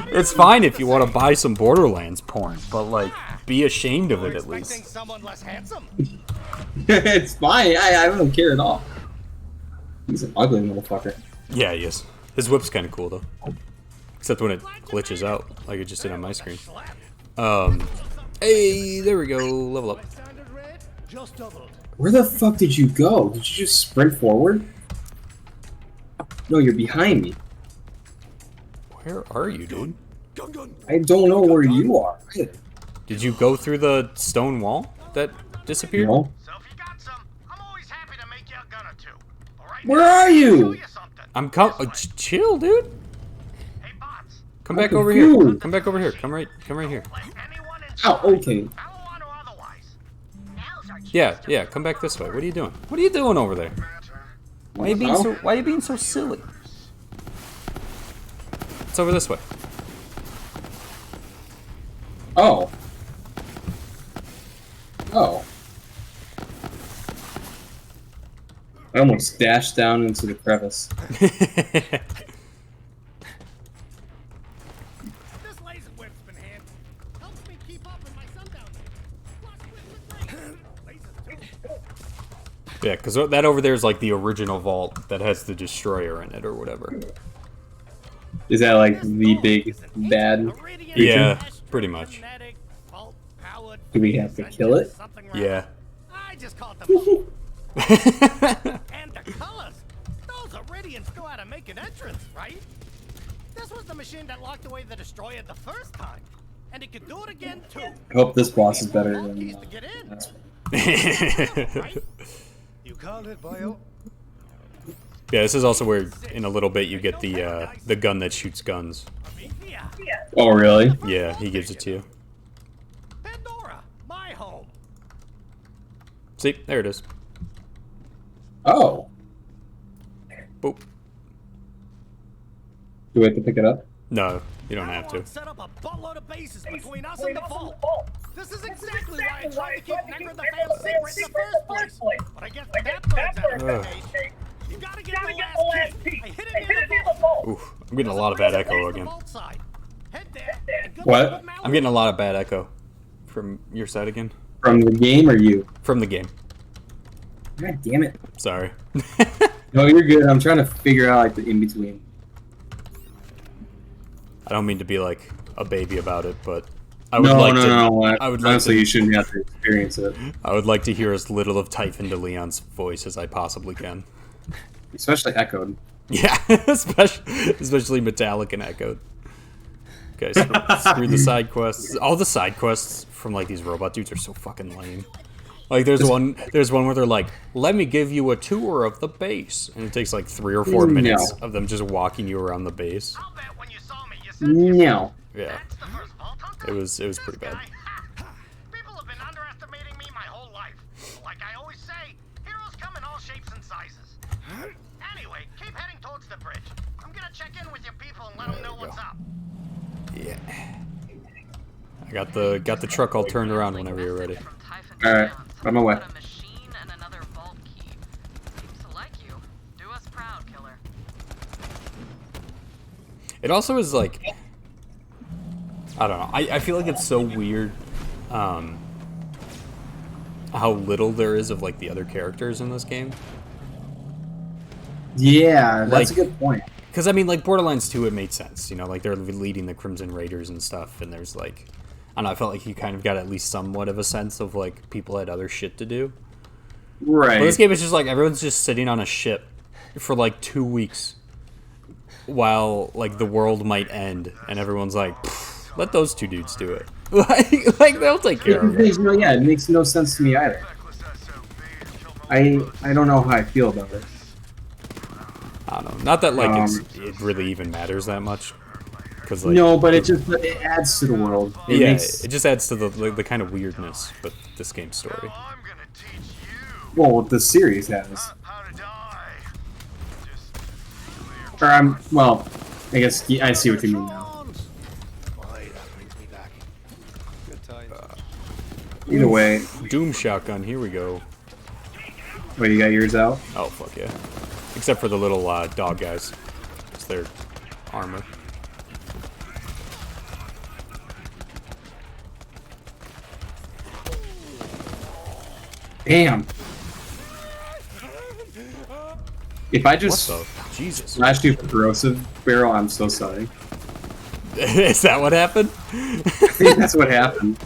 Speaker 2: It's fine if you want to buy some Borderlands porn, but like, be ashamed of it at least.
Speaker 5: Someone less handsome.
Speaker 1: It's fine. I don't care at all. He's an ugly motherfucker.
Speaker 2: Yeah, he is. His whip's kind of cool though, except when it glitches out, like it just did on my screen. Hey, there we go. Level up.
Speaker 1: Where the fuck did you go? Did you just sprint forward? No, you're behind me.
Speaker 2: Where are you, dude?
Speaker 1: I don't know where you are.
Speaker 2: Did you go through the stone wall that disappeared?
Speaker 1: No.
Speaker 5: So if you got some, I'm always happy to make you a gun or two. All right?
Speaker 1: Where are you?
Speaker 2: I'm chill, dude.
Speaker 5: Hey, bots.
Speaker 2: Come
Speaker 1: I'm
Speaker 2: back over here.
Speaker 1: confused.
Speaker 2: Come back over here. Come right here.
Speaker 5: Like anyone in
Speaker 1: Oh, okay.
Speaker 5: Maliwan or otherwise. Now's our chance.
Speaker 2: Yeah, come back this way. What are you doing? What are you doing over there? Why are you being so silly? It's over this way.
Speaker 1: Oh. Oh. I almost dashed down into the crevice.
Speaker 5: This laser whip's been handy. Helps me keep up in my sundown. Plus with lasers.
Speaker 2: Yeah, because that over there is like the original vault that has the destroyer in it or whatever.
Speaker 1: Is that like the big bad creature?
Speaker 2: Yeah, pretty much.
Speaker 1: Do we have to kill it?
Speaker 2: Yeah.
Speaker 5: I just call it the And the colors! Those Iridians know how to make an entrance, right? This was the machine that locked away the destroyer the first time. And it could do it again, too.
Speaker 1: I hope this boss is better than
Speaker 5: Keys to get in.
Speaker 1: last one.
Speaker 5: Right? You called it, boyo.
Speaker 3: Yeah, this is also where in a little bit you get the gun that shoots guns.
Speaker 1: Oh, really?
Speaker 3: Yeah, he gives it to you.
Speaker 5: Pandora, my home.
Speaker 3: See, there it is.
Speaker 1: Oh.
Speaker 3: Boop.
Speaker 1: Do we have to pick it up?
Speaker 3: No, you don't have to.
Speaker 5: Set up a buttload of bases between us and the vault. This is exactly why I tried to keep Necker the Veil secret in the first place. But I guess that bird's out of the cage. You gotta get the last key. I hid it near the vault.
Speaker 3: Oof, I'm getting a lot of bad echo again.
Speaker 5: Head there. and good
Speaker 1: What?
Speaker 5: luck with Mallory.
Speaker 3: I'm getting a lot of bad echo from your side again.
Speaker 1: From the game or you?
Speaker 3: From the game.
Speaker 1: God damn it.
Speaker 3: Sorry.
Speaker 1: No, you're good. I'm trying to figure out like the in between.
Speaker 3: I don't mean to be like a baby about it, but I would
Speaker 1: No,
Speaker 3: like
Speaker 1: no,
Speaker 3: to.
Speaker 1: no.
Speaker 3: I would like
Speaker 1: Honestly,
Speaker 3: to.
Speaker 1: you shouldn't have to experience it.
Speaker 3: I would like to hear as little of Typhon de Leon's voice as I possibly can.
Speaker 1: Especially echoed.
Speaker 3: Yeah, especially metallic and echoed. Okay, screw the side quests. All the side quests from like these robot dudes are so fucking lame. Like there's one where they're like, "Let me give you a tour of the base," and it takes like 3 or 4 minutes of them just walking you around the base.
Speaker 5: I'll bet when you saw me, you said
Speaker 1: No.
Speaker 3: Yeah,
Speaker 5: that's the first vault hunter.
Speaker 3: it was pretty bad.
Speaker 5: People have been underestimating me my whole life. Like I always say, heroes come in all shapes and sizes. Anyway, keep heading towards the bridge. I'm gonna check in with your people and let them know what's up.
Speaker 3: Yeah. I got the truck all turned around whenever you're ready.
Speaker 1: All right, on my way.
Speaker 4: A machine and another vault key. Seems to like you. Do us proud, killer.
Speaker 3: It also is like, I don't know. I feel like it's so weird how little there is of like the other characters in this game.
Speaker 1: Yeah, that's
Speaker 3: Like-
Speaker 1: a good point.
Speaker 3: Because I mean, like Borderlands 2, it made sense. You know, like they're leading the Crimson Raiders and stuff, and there's like, I don't know. I felt like you kind of got at least somewhat of a sense of like people had other shit to do.
Speaker 1: Right.
Speaker 3: But this game is just like everyone's just sitting on a ship for like 2 weeks while like the world might end, and everyone's like, let those two dudes do it. like they'll take care of it.
Speaker 1: Yeah, it makes no sense to me either. I don't know how I feel about it.
Speaker 3: I don't know. Not that like it really even matters that much. Cause, like,
Speaker 1: No, but it adds to the world. It
Speaker 3: yeah,
Speaker 1: makes,
Speaker 3: it just adds to the kind of weirdness with this game's story.
Speaker 5: I'm gonna teach you
Speaker 1: well, the series has.
Speaker 5: how to die. Just
Speaker 1: Or well, I guess I see what you mean now.
Speaker 5: Boy, that brings me back. Good times.
Speaker 1: Either way,
Speaker 3: Doom shotgun. Here we go.
Speaker 1: wait, you got yours out?
Speaker 3: Oh fuck yeah! Except for the little dog guys. It's their armor.
Speaker 1: Damn. If I
Speaker 3: What
Speaker 1: just
Speaker 3: the? Jesus.
Speaker 1: slashed you with a corrosive barrel, I'm so sorry.
Speaker 3: Is that what happened?
Speaker 1: I think that's what happened.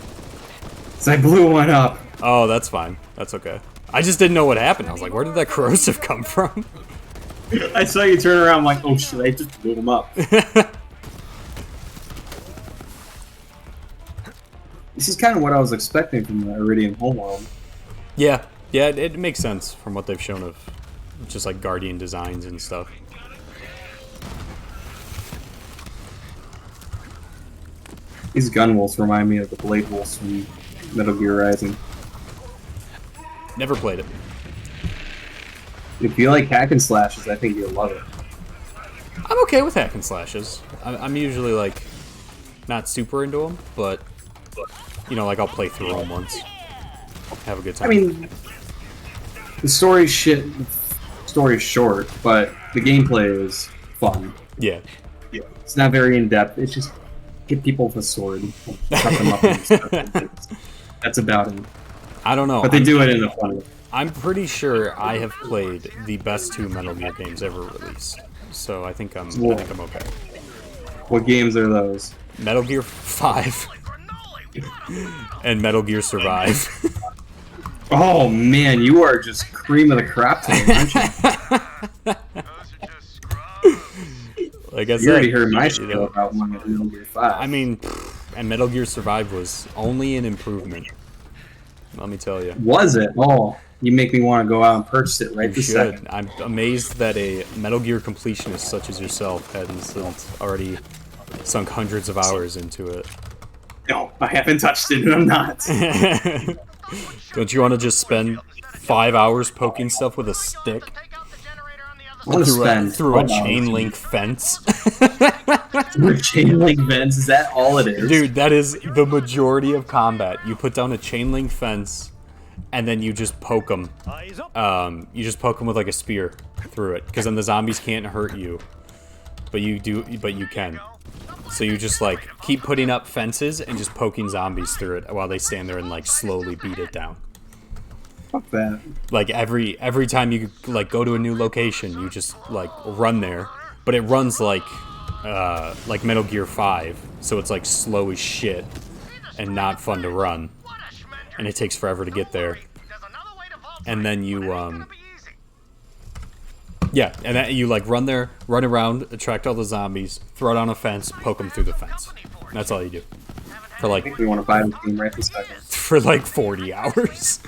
Speaker 1: So I blew one up.
Speaker 3: Oh, that's fine. That's okay. I just didn't know what happened. I was like, where did that corrosive come from?
Speaker 1: I saw you turn around, I'm like, oh shit, I just blew him up. This is kind of what I was expecting from the Iridian homeworld.
Speaker 3: Yeah, it makes sense from what they've shown of just like Guardian designs and stuff.
Speaker 1: These gun wolves remind me of the blade wolves from Metal Gear Rising.
Speaker 3: Never played it.
Speaker 1: If you like hack and slashes, I think you'll love it.
Speaker 3: I'm okay with hack and slashes. I'm usually like not super into them, but you know, like I'll play through them once, have a good time.
Speaker 1: I mean, the story's shit. Story's short, but the gameplay is fun.
Speaker 3: yeah,
Speaker 1: It's not very in depth. It's just hit people with a sword, cut them up, and stuff. That's about it.
Speaker 3: I don't know.
Speaker 1: But they do it in a fun way.
Speaker 3: I'm pretty sure I have played the best 2 Metal Gear games ever released, so I think I'm okay.
Speaker 1: What games are those?
Speaker 3: Metal Gear 5 and Metal Gear Survive.
Speaker 1: Oh man, you are just cream of the crop today, aren't you?
Speaker 2: Like I said,
Speaker 1: You already heard my
Speaker 2: you
Speaker 1: spiel
Speaker 2: know,
Speaker 1: about Metal Gear 5.
Speaker 2: I mean, and Metal Gear Survive was only an improvement. Let me tell you.
Speaker 1: Was it? Oh, you make me want to go out and purchase it right
Speaker 2: You
Speaker 1: this
Speaker 2: should.
Speaker 1: second.
Speaker 2: I'm amazed that a Metal Gear completionist such as yourself hasn't already sunk hundreds of hours into it.
Speaker 1: No, I haven't touched it, and I'm not.
Speaker 2: Don't you want to just spend 5 hours poking stuff with a stick
Speaker 1: I want to spend
Speaker 2: through a
Speaker 1: 12 hours.
Speaker 2: chain link fence?
Speaker 1: Through a chain link fence? Is that all it is?
Speaker 2: Dude, that is the majority of combat. You put down a chain link fence, and then you just poke them. You just poke them with like a spear through it, because then the zombies can't hurt you, but you can. So you just like keep putting up fences and just poking zombies through it while they stand there and like slowly beat it down.
Speaker 1: Fuck that.
Speaker 2: Like every time you like go to a new location, you just like run there, but it runs like Metal Gear 5, so it's like slow as shit and not fun to run, and it takes forever to get there. And then you and then you like run there, run around, attract all the zombies, throw down a fence, poke them through the fence. That's all you do for
Speaker 1: I think we want to buy the game right this second.
Speaker 2: for like 40 hours.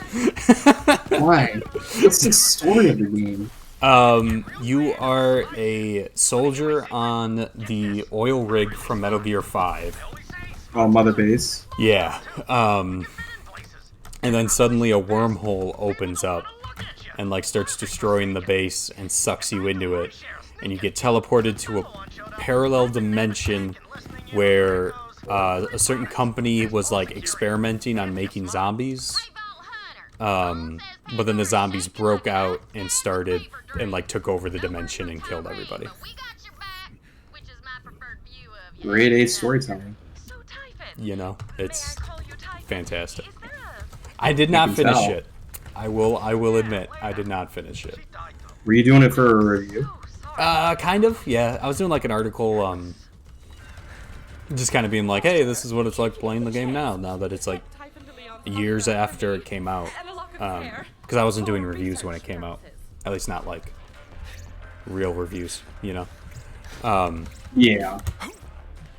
Speaker 1: Why? What's the story of the game?
Speaker 2: You are a soldier on the oil rig from Metal Gear 5.
Speaker 1: Oh, Mother Base.
Speaker 2: Yeah. And then suddenly a wormhole opens up and like starts destroying the base and sucks you into it, and you get teleported to a parallel dimension where a certain company was like experimenting on making zombies. But then the zombies broke out and started and like took over the dimension and killed everybody.
Speaker 1: Grade A storytelling.
Speaker 2: You know, it's fantastic. I did not
Speaker 1: can
Speaker 2: finish
Speaker 1: tell.
Speaker 2: it. I will admit, I did not finish it.
Speaker 1: Were you doing it for a review?
Speaker 2: Kind of, yeah. I was doing like an article, just kind of being like, hey, this is what it's like playing the game now that it's like years after it came out. Because I wasn't doing reviews when it came out. At least not like real reviews, you know?
Speaker 1: Yeah.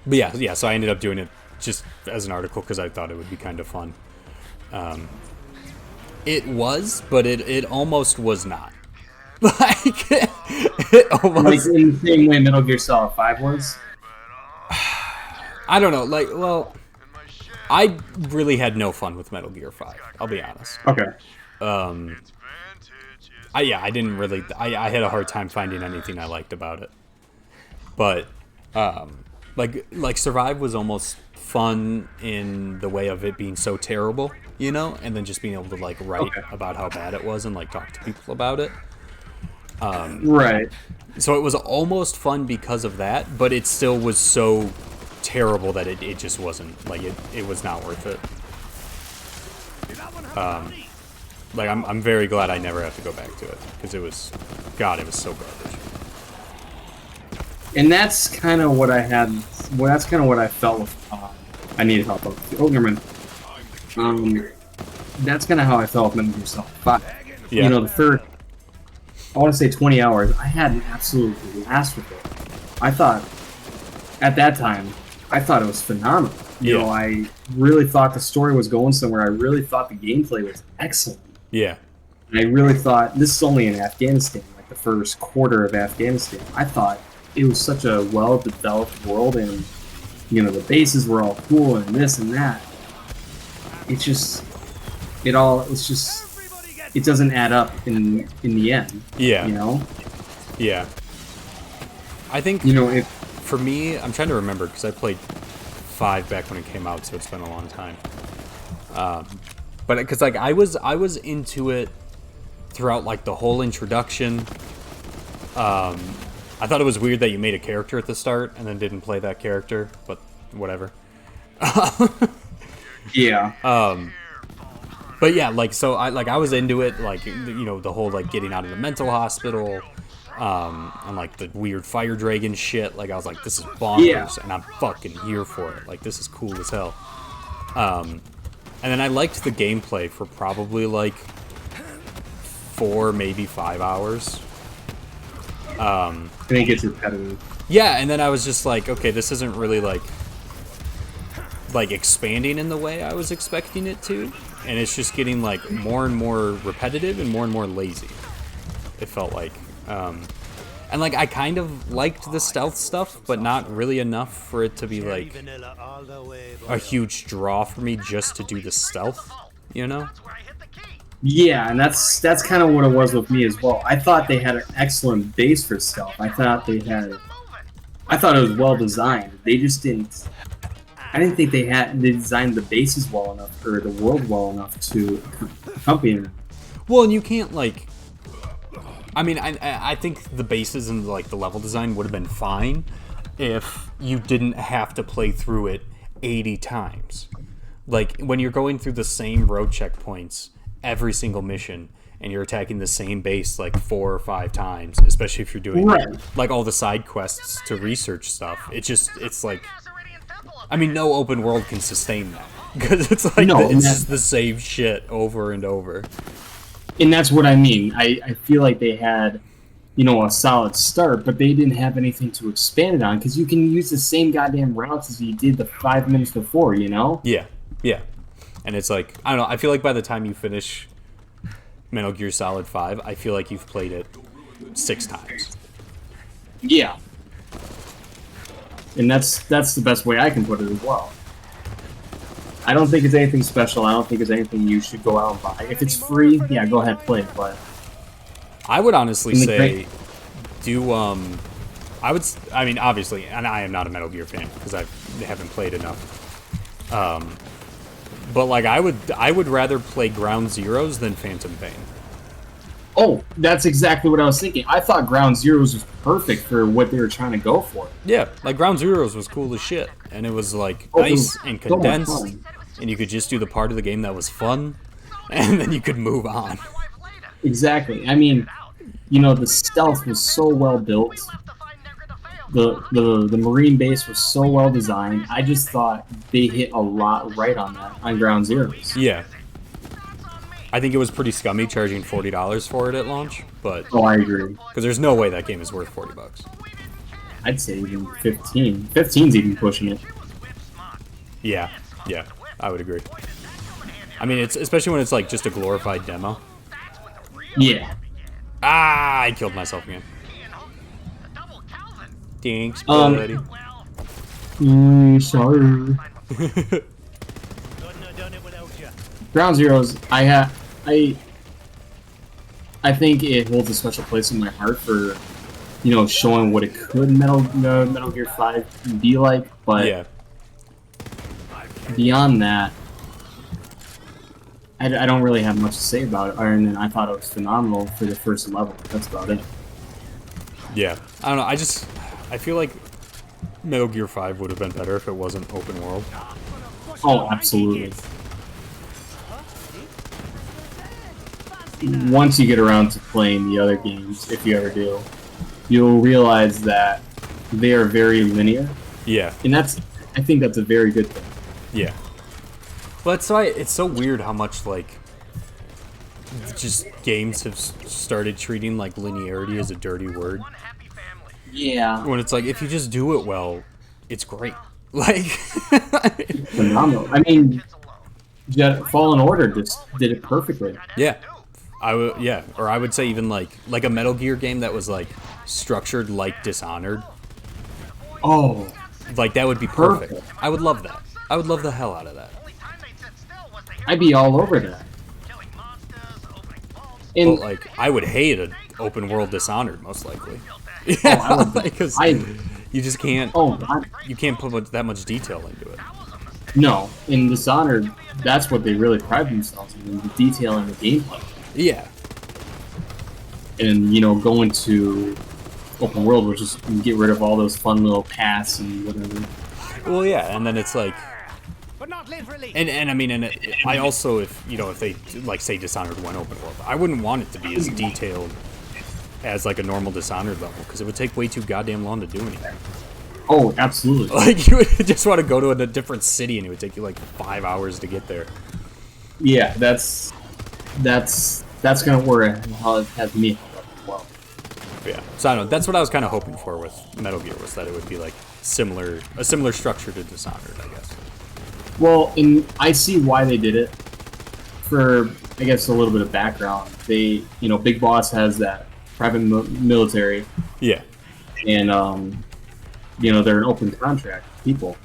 Speaker 2: But yeah, so I ended up doing it just as an article because I thought it would be kind of fun. It was, but it almost was not. Like, it
Speaker 1: Like
Speaker 2: almost...
Speaker 1: in the same way Metal Gear Solid 5 was?
Speaker 2: I don't know, like, well... I really had no fun with Metal Gear 5, I'll be honest.
Speaker 1: Okay.
Speaker 2: I didn't really... I had a hard time finding anything I liked about it. But, like Survive was almost fun in the way of it being so terrible, you know? And then just being able to, like, write about how bad it was and, like, talk to people about it.
Speaker 1: Right.
Speaker 2: So it was almost fun because of that, but it still was so terrible that it just wasn't, like, it was not worth it. Like, I'm very glad I never have to go back to it, because it was, God, it was so garbage.
Speaker 1: And that's kind of what I had. Well, that's kind of what I felt with. I need help. Oh, never mind. That's kind of how I felt with Metal Gear Solid 5.
Speaker 2: Yeah.
Speaker 1: You know, the first, I want to say 20 hours, I had an absolute blast with it. I thought, at that time, I thought it was phenomenal. You know, I really thought the story was going somewhere. I really thought the gameplay was excellent.
Speaker 2: Yeah.
Speaker 1: And I really thought, this is only in Afghanistan, like the first quarter of Afghanistan. I thought it was such a well-developed world, and, you know, the bases were all cool and this and that. It's just, it doesn't add up in the end.
Speaker 2: Yeah.
Speaker 1: You know?
Speaker 2: Yeah. I think,
Speaker 1: You know, if,
Speaker 2: for me, I'm trying to remember, because I played 5 back when it came out, so it's been a long time. But because like I was into it throughout like the whole introduction. I thought it was weird that you made a character at the start and then didn't play that character, but whatever.
Speaker 1: yeah.
Speaker 2: But yeah, like so I was into it, like, you know, the whole like getting out of the mental hospital, and like the weird fire dragon shit. Like I was like, this is bonkers, and I'm fucking here for it. Like this is cool as hell. And then I liked the gameplay for probably like 4, maybe 5 hours.
Speaker 1: I think it's repetitive.
Speaker 2: Yeah, and then I was just like, okay, this isn't really like expanding in the way I was expecting it to, and it's just getting like more and more repetitive and more lazy. It felt like, and like I kind of liked the stealth stuff, but not really enough for it to be like a huge draw for me just to do the stealth, you know?
Speaker 1: Yeah, and that's kind of what it was with me as well. I thought they had an excellent base for stealth. I thought it was well designed. They just didn't. I didn't think they designed the bases well enough or the world well enough to accompany them.
Speaker 2: Well, and you can't like. I mean, I think the bases and like the level design would have been fine if you didn't have to play through it 80 times. Like when you're going through the same road checkpoints every single mission and you're attacking the same base like 4 or 5 times, especially if you're doing like all the side quests to research stuff. It's like, I mean, no open world can sustain that because it's like it's just the same shit over and over.
Speaker 1: And that's what I mean. I feel like they had, a solid start, but they didn't have anything to expand it on because you can use the same goddamn routes as you did the 5 minutes before,
Speaker 2: Yeah. And it's like, I don't know, I feel like by the time you finish Metal Gear Solid 5, I feel like you've played it 6 times.
Speaker 1: Yeah. And that's the best way I can put it as well. I don't think it's anything special. I don't think it's anything you should go out and buy. If it's free, yeah, go ahead, play it, but...
Speaker 2: I would honestly say, I mean, obviously, and I am not a Metal Gear fan because I haven't played enough. But like, I would rather play Ground Zeroes than Phantom Pain.
Speaker 1: Oh, that's exactly what I was thinking. I thought Ground Zeroes was perfect for what they were trying to go for.
Speaker 2: Yeah, like Ground Zeroes was cool as shit, and it was like nice and condensed, and you could just do the part of the game that was fun, and then you could move on.
Speaker 1: Exactly. I mean, the stealth was so well built. The Marine base was so well designed. I just thought they hit a lot right on that on Ground Zeroes.
Speaker 2: Yeah. I think it was pretty scummy charging $40 for it at launch, but...
Speaker 1: Oh, I agree.
Speaker 2: Because there's no way that game is worth $40.
Speaker 1: I'd say even 15. 15's even pushing it.
Speaker 2: Yeah, I would agree. I mean, it's especially when it's like just a glorified demo.
Speaker 1: Yeah.
Speaker 2: Ah, I killed myself again. Thanks, buddy.
Speaker 1: Sorry. Ground Zeroes, I think it holds a special place in my heart for, showing what it could Metal Gear 5 be like, but beyond that, I don't really have much to say about it, other than I thought it was phenomenal for the first level. That's about it.
Speaker 2: Yeah, I don't know, I feel like Metal Gear 5 would have been better if it wasn't open world.
Speaker 1: Oh, absolutely. Once you get around to playing the other games, if you ever do, you'll realize that they are very linear.
Speaker 2: Yeah.
Speaker 1: And I think that's a very good thing.
Speaker 2: Yeah. But it's so weird how much, like, just games have started treating, like, linearity as a dirty word.
Speaker 1: Yeah.
Speaker 2: When it's like, if you just do it well, it's great. Like...
Speaker 1: phenomenal. I mean, Fallen Order just did it perfectly.
Speaker 2: Yeah. Or I would say even like a Metal Gear game that was like structured like Dishonored.
Speaker 1: Oh,
Speaker 2: like that would be perfect. I would love that. I would love the hell out of that.
Speaker 1: I'd be all over that.
Speaker 2: But like, I would hate an open world Dishonored most likely. Yeah, because you just can't. You can't put that much detail into it.
Speaker 1: No, in Dishonored, that's what they really pride themselves in, the detail in the gameplay.
Speaker 2: Yeah.
Speaker 1: And, going to open world, which is get rid of all those fun little paths and whatever.
Speaker 2: Well, yeah, and then it's like...
Speaker 5: But not literally.
Speaker 2: And I mean, I also, if they, like, say Dishonored 1 open world, I wouldn't want it to be as detailed as, like, a normal Dishonored level, because it would take way too goddamn long to do anything.
Speaker 1: Oh, absolutely.
Speaker 2: Like, you would just want to go to a different city, and it would take you, like, 5 hours to get there.
Speaker 1: Yeah, that's kind of where how it has me held up as well.
Speaker 2: Yeah. So I don't know. That's what I was kind of hoping for with Metal Gear, was that it would be like a similar structure to Dishonored, I guess.
Speaker 1: Well, and I see why they did it. For, I guess, a little bit of background, Big Boss has that private military,
Speaker 2: Yeah.
Speaker 1: and they're an open contract people,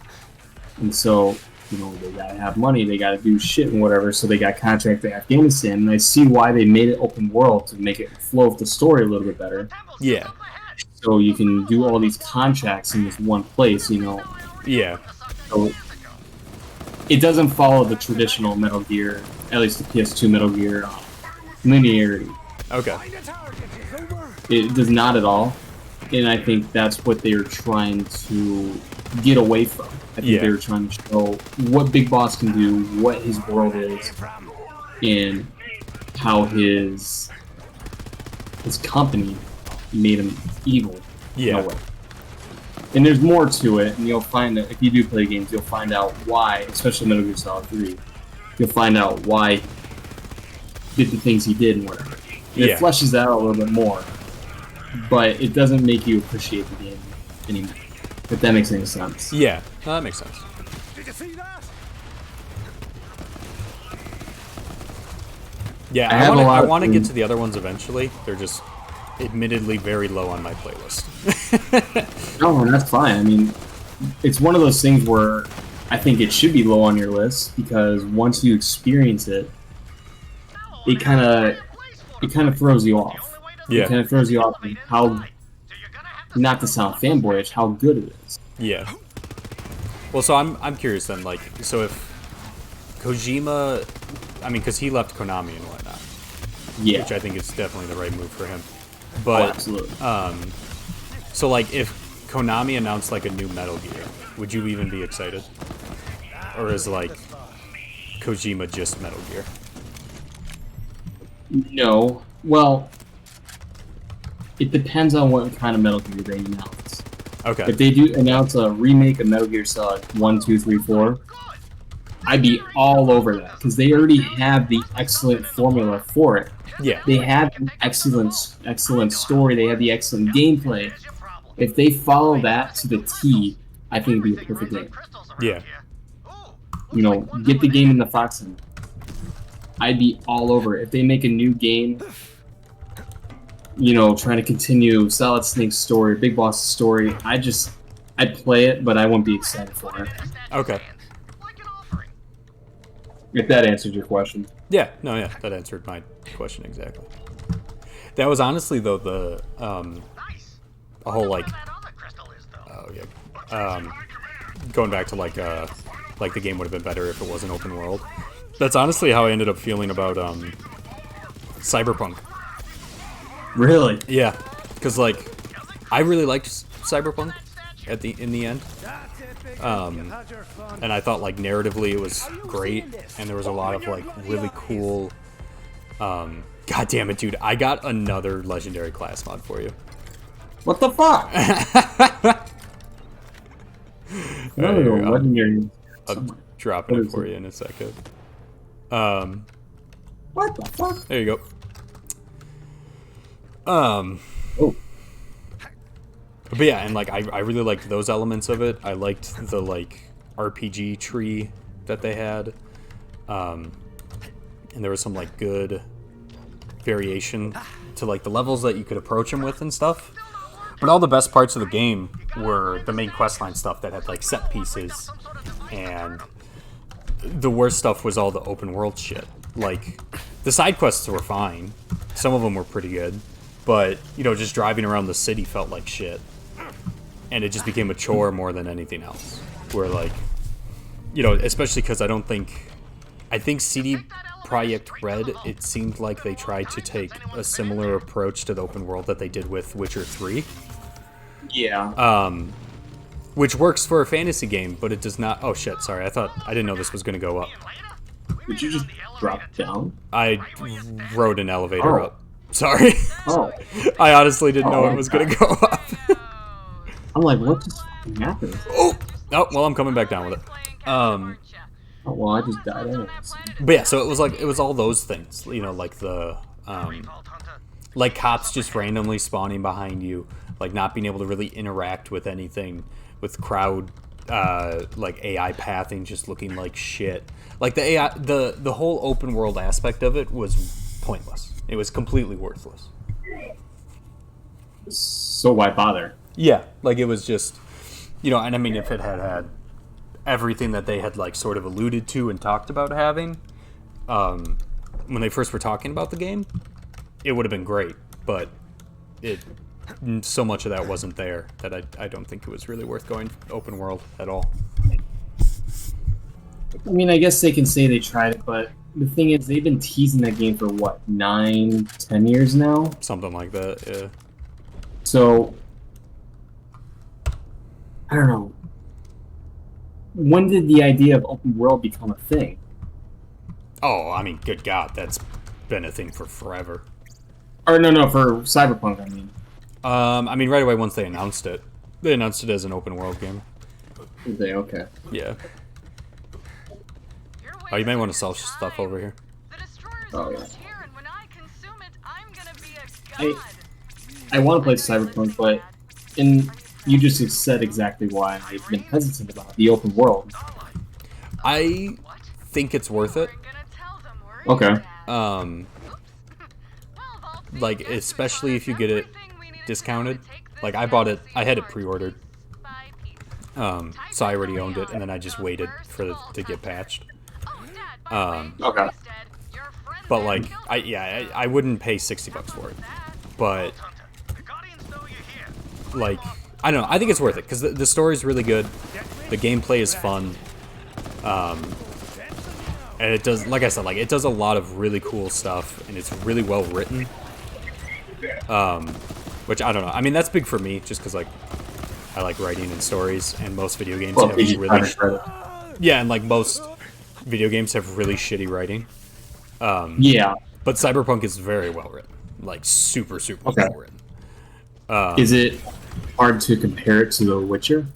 Speaker 1: and so they gotta have money, they gotta do shit and whatever, so they got contract to Afghanistan, and I see why they made it open world to make it flow with the story a little bit better.
Speaker 2: Yeah.
Speaker 1: So you can do all these contracts in this one place,
Speaker 2: Yeah.
Speaker 1: So it doesn't follow the traditional Metal Gear, at least the PS2 Metal Gear linearity.
Speaker 2: Okay.
Speaker 1: It does not at all, and I think that's what they were trying to get away from. I think they were trying to show what Big Boss can do, what his world is, and how his company made him evil.
Speaker 2: Yeah.
Speaker 1: In a way. And there's more to it, and you'll find that if you do play games, you'll find out why, especially Metal Gear Solid 3, you'll find out why he did the things he did and whatever. And it fleshes that out a little bit more, but it doesn't make you appreciate the game anymore, if that makes any sense.
Speaker 2: Yeah, no, that makes sense.
Speaker 5: Did you see that?
Speaker 2: Yeah, I want to get to the other ones eventually. They're just admittedly very low on my playlist.
Speaker 1: No, that's fine. I mean, it's one of those things where I think it should be low on your list, because once you experience it, it kind of throws you off.
Speaker 2: Yeah.
Speaker 1: It kind of throws you off in how, not to sound fanboyish, how good it is.
Speaker 2: Yeah. Well, so I'm curious then, like, so if Kojima, I mean, because he left Konami and whatnot, which I think is definitely the right move for him. But
Speaker 1: absolutely.
Speaker 2: So like, if Konami announced like a new Metal Gear, would you even be excited? Or is like Kojima just Metal Gear?
Speaker 1: No. Well, it depends on what kind of Metal Gear they announce.
Speaker 2: Okay.
Speaker 1: If they do announce a remake of Metal Gear Solid 1, 2, 3, 4, I'd be all over that, because they already have the excellent formula for it.
Speaker 2: Yeah.
Speaker 1: They have an excellent story. They have the excellent gameplay. If they follow that to the T, I think it'd be a perfect game.
Speaker 2: Yeah.
Speaker 1: Get the game in the Fox Center. I'd be all over it. If they make a new game, trying to continue Solid Snake's story, Big Boss's story, I'd play it, but I wouldn't be excited for it.
Speaker 2: Okay.
Speaker 1: If that answers your question.
Speaker 2: Yeah, no, yeah, that answered my question exactly. That was honestly, though, the whole, like, going back to, like the game would have been better if it wasn't open world. That's honestly how I ended up feeling about, Cyberpunk.
Speaker 1: Really?
Speaker 2: Yeah, because, like, I really liked Cyberpunk in the end. And I thought, like, narratively it was great, and there was a lot of, like, really cool, god damn it, dude, I got another legendary class mod for you.
Speaker 1: What the fuck?
Speaker 2: I'm dropping it for you in a second.
Speaker 1: What the fuck?
Speaker 2: There you go.
Speaker 1: Oh.
Speaker 2: But yeah, and like I really liked those elements of it. I liked the like RPG tree that they had, and there was some like good variation to like the levels that you could approach them with and stuff. But all the best parts of the game were the main questline stuff that had like set pieces, and the worst stuff was all the open world shit. Like the side quests were fine, some of them were pretty good, but just driving around the city felt like shit. And it just became a chore more than anything else. Where, like, especially because I think CD Projekt Red, it seemed like they tried to take a similar approach to the open world that they did with Witcher 3.
Speaker 1: Yeah.
Speaker 2: Which works for a fantasy game, but it does not. Oh shit, sorry. I didn't know this was going to go up.
Speaker 1: Did you just drop down?
Speaker 2: I rode an elevator up. Sorry.
Speaker 1: Oh.
Speaker 2: I honestly didn't know it was going to go up.
Speaker 1: I'm like, what just fucking happened?
Speaker 2: Oh, well, I'm coming back down with it.
Speaker 1: Oh, well, I just died anyways.
Speaker 3: But yeah, so it was all those things, you know, like the like cops just randomly spawning behind you, like not being able to really interact with anything, with crowd like AI pathing just looking like shit. Like the AI, the whole open world aspect of it was pointless. It was completely worthless.
Speaker 1: So why bother?
Speaker 3: Yeah, like it was just, you know, and I mean if it had everything that they had like sort of alluded to and talked about having when they first were talking about the game, it would have been great, but it so much of that wasn't there that I don't think it was really worth going open world at all.
Speaker 1: I mean, I guess they can say they tried it, but the thing is, they've been teasing that game for what, 9, 10 years now?
Speaker 3: Something like that, yeah.
Speaker 1: So, I don't know. When did the idea of open world become a thing?
Speaker 3: Oh, I mean, good God, that's been a thing for forever.
Speaker 1: Or no, for Cyberpunk, I mean.
Speaker 3: I mean, right away once they announced it as an open world game.
Speaker 1: Did they? Okay.
Speaker 3: Yeah. Oh, you may want to sell stuff over here.
Speaker 1: Oh, yeah. I want to play Cyberpunk, but you just said exactly why I've been hesitant about the open world.
Speaker 3: I think it's worth it.
Speaker 1: Okay.
Speaker 3: Like, especially if you get it discounted. Like, I bought it, I had it pre-ordered. So I already owned it, and then I just waited for it to get patched.
Speaker 1: Okay.
Speaker 3: But, like, I wouldn't pay $60 for it. But, like, I don't know, I think it's worth it, because the story's really good, the gameplay is fun, and it does, like I said, like, it does a lot of really cool stuff, and it's really well written, which, I don't know, I mean, that's big for me, just because, like, I like writing and stories, and most video games have really, yeah, and, like, most video games have really shitty writing,
Speaker 1: yeah.
Speaker 3: But Cyberpunk is very well written, like, super well written.
Speaker 1: Is it hard to compare it to The Witcher?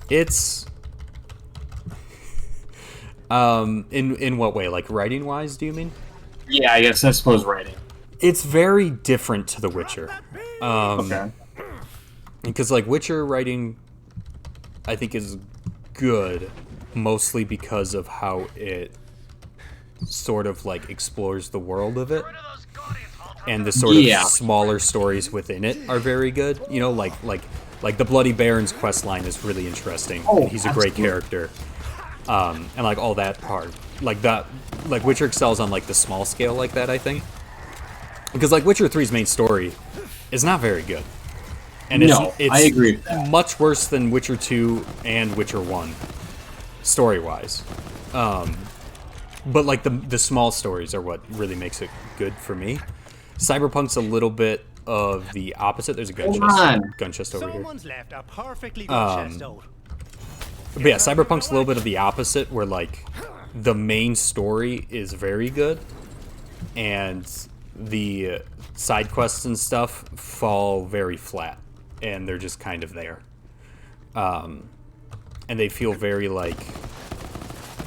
Speaker 3: It's in what way? Like writing wise, do you mean?
Speaker 1: Yeah, I suppose writing.
Speaker 3: It's very different to The Witcher.
Speaker 1: Okay.
Speaker 3: Because like Witcher writing I think is good mostly because of how it sort of like explores the world of it. And the sort of smaller stories within it are very good. You know, like the Bloody Baron's quest line is really interesting.
Speaker 1: Oh,
Speaker 3: he's a great character. And like all that part. Like that, like Witcher excels on like the small scale like that, I think. Because like Witcher 3's main story is not very good. And it's
Speaker 1: I agree with that.
Speaker 3: Much worse than Witcher 2 and Witcher 1 story-wise. But like the small stories are what really makes it good for me. Cyberpunk's a little bit of the opposite. There's a gun chest over here.
Speaker 5: Left a perfectly good chest out.
Speaker 3: But yeah, Cyberpunk's a little bit of the opposite, where like the main story is very good, and the side quests and stuff fall very flat, and they're just kind of there. And they feel very like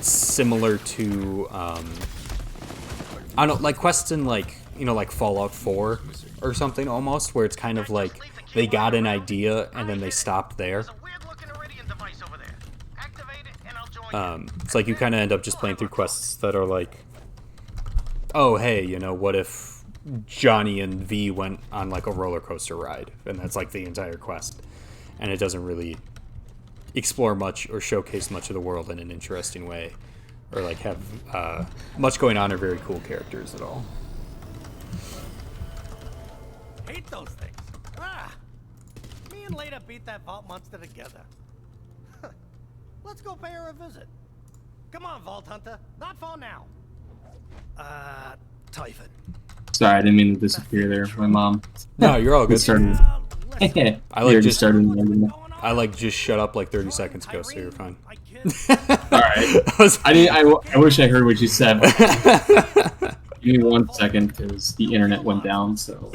Speaker 3: similar to I don't know, like quests in like, you know, like Fallout 4 or something almost, where it's kind of like they got an idea and then they stopped there. It's like you kind of end up just playing through quests that are like, oh hey, you know, what if Johnny and V went on like a roller coaster ride, and that's like the entire quest, and it doesn't really explore much or showcase much of the world in an interesting way, or like have much going on or very cool characters at all.
Speaker 5: Hate those things. Me and Leda beat that vault monster together. Let's go pay her a visit. Come on, Vault Hunter. Not far now. Typhon.
Speaker 1: Sorry, I didn't mean to disappear there. My mom.
Speaker 3: No, you're all good.
Speaker 1: I like just started.
Speaker 3: I like just shut up like 30 seconds ago, so you're fine.
Speaker 1: Alright. I wish I heard what you said. Give me 1 second, because the internet went down, so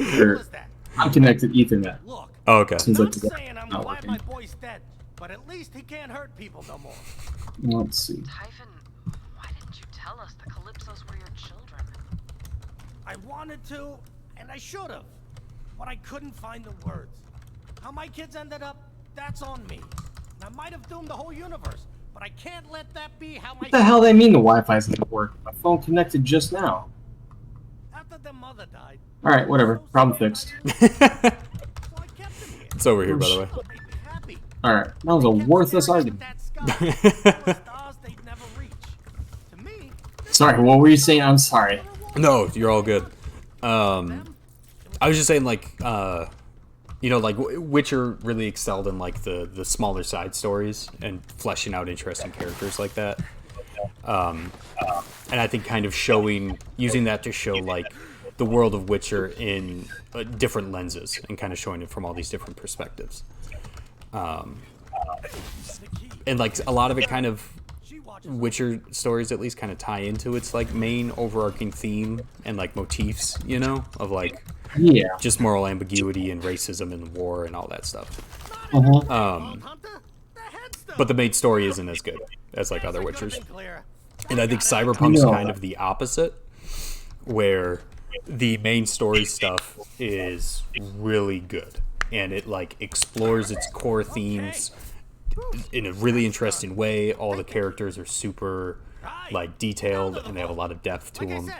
Speaker 1: I'm connected Ethernet.
Speaker 3: Oh, okay.
Speaker 1: Seems like
Speaker 5: I'm saying I'm glad my boy's dead. but at least he can't hurt people no more.
Speaker 1: Let's see.
Speaker 7: Typhon, why didn't you tell us the Calypsos were your children?
Speaker 5: I wanted to, and I should have, but I couldn't find the words. How my kids ended up, that's on me. And I might have doomed the whole universe, but I can't let that be how my...
Speaker 1: What the hell they mean the Wi-Fi's gonna work? My phone connected just now.
Speaker 5: After their mother died...
Speaker 1: Alright, whatever. Problem fixed.
Speaker 5: So I kept them here.
Speaker 2: It's over here, by the way.
Speaker 5: They'd be happy.
Speaker 1: Alright, that was a worthless argument.
Speaker 5: That sky, stars they'd never reach. To me,
Speaker 1: Sorry, what were you saying? I'm sorry.
Speaker 2: No, you're all good. I was just saying, like, you know, like Witcher really excelled in like the smaller side stories and fleshing out interesting characters like that. And I think kind of using that to show like the world of Witcher in different lenses and kind of showing it from all these different perspectives. And like a lot of it kind of Witcher stories at least kind of tie into its like main overarching theme and like motifs, you know, of like just moral ambiguity and racism and war and all that stuff. But the main story isn't as good as like other Witchers. And I think Cyberpunk's kind of the opposite, where the main story stuff is really good and it like explores its core themes in a really interesting way. All the characters are super like detailed and they have a lot of depth to them.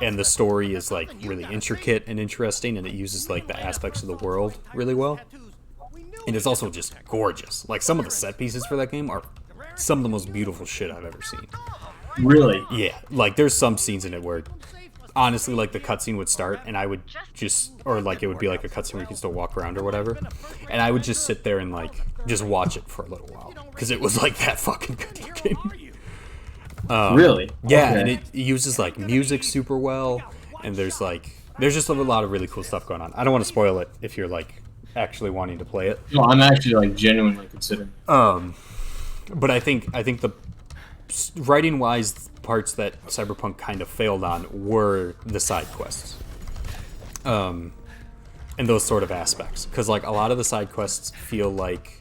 Speaker 2: And the story is like really intricate and interesting, and it uses like the aspects of the world really well. And it's also just gorgeous. Like some of the set pieces for that game are some of the most beautiful shit I've ever seen.
Speaker 1: Really?
Speaker 2: Yeah, like there's some scenes in it where honestly like the cutscene would start and I would just, or like it would be like a cutscene where you can still walk around or whatever, and I would just sit there and like just watch it for a little while because it was like that fucking good looking.
Speaker 1: Really?
Speaker 2: Yeah,
Speaker 1: Okay.
Speaker 2: and it uses like music super well, and there's just a lot of really cool stuff going on. I don't want to spoil it if you're like actually wanting to play it.
Speaker 1: No, I'm actually like genuinely considering.
Speaker 2: But I think the writing wise parts that Cyberpunk kind of failed on were the side quests. And those sort of aspects, because like a lot of the side quests feel like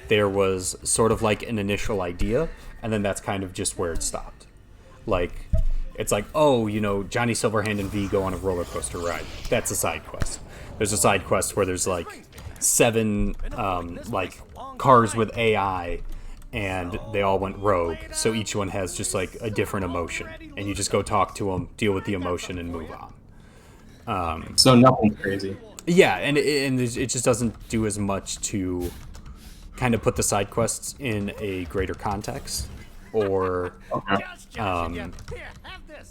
Speaker 2: there was sort of like an initial idea, and then that's kind of just where it stopped. Like, it's like, oh, you know, Johnny Silverhand and V go on a roller coaster ride. That's a side quest. There's a side quest where there's like 7 like cars with AI, and they all went rogue. So each one has just like a different emotion, and you just go talk to them, deal with the emotion, and move on.
Speaker 1: So nothing crazy.
Speaker 2: Yeah, and it just doesn't do as much to kind of put the side quests in a greater context, or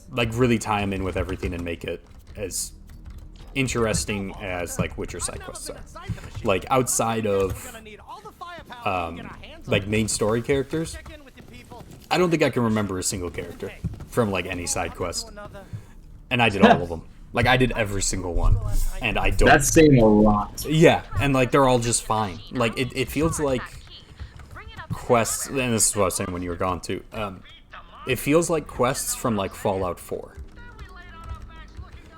Speaker 2: like really tie them in with everything and make it as interesting as like Witcher side quests are. Like outside of like main story characters, I don't think I can remember a single character from like any side quest, and I did all of them. Like I did every single one, and I don't.
Speaker 1: That's saying a lot.
Speaker 2: Yeah, and like they're all just fine. Like it feels like quests, and this is what I was saying when you were gone too. It feels like quests from like Fallout 4.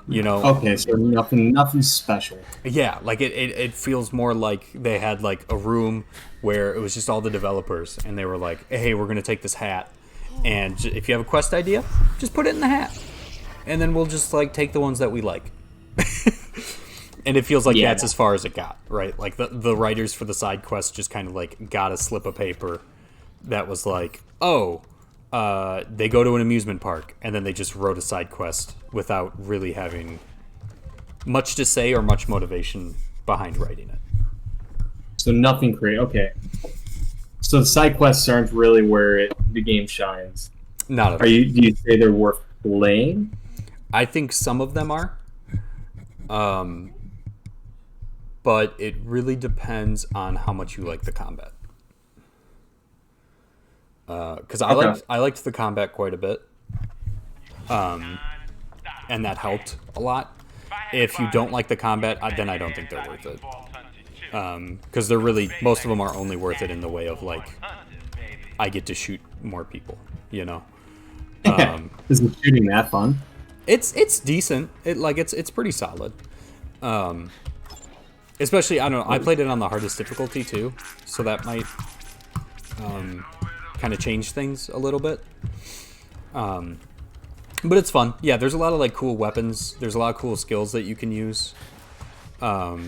Speaker 2: You know?
Speaker 1: Okay, so nothing special.
Speaker 2: Yeah, like it feels more like they had like a room where it was just all the developers, and they were like, hey, we're gonna take this hat, and if you have a quest idea, just put it in the hat, and then we'll just like take the ones that we like. And it feels like that's as far as it got, right? Like the writers for the side quests just kind of like got a slip of paper that was like, oh, they go to an amusement park, and then they just wrote a side quest without really having much to say or much motivation behind writing it.
Speaker 1: So nothing crazy. Okay. So the side quests aren't really where the game shines.
Speaker 2: Not at all.
Speaker 1: Do you say they're worth playing?
Speaker 2: I think some of them are. But it really depends on how much you like the combat. Because I liked the combat quite a bit, and that helped a lot. If you don't like the combat, then I don't think they're worth it. Because they're really, most of them are only worth it in the way of like, I get to shoot more people, you know.
Speaker 1: Isn't shooting that fun?
Speaker 2: It's decent. It's pretty solid. Especially, I don't know, I played it on the hardest difficulty too, so that might kind of change things a little bit. But it's fun. Yeah, there's a lot of like cool weapons. There's a lot of cool skills that you can use. But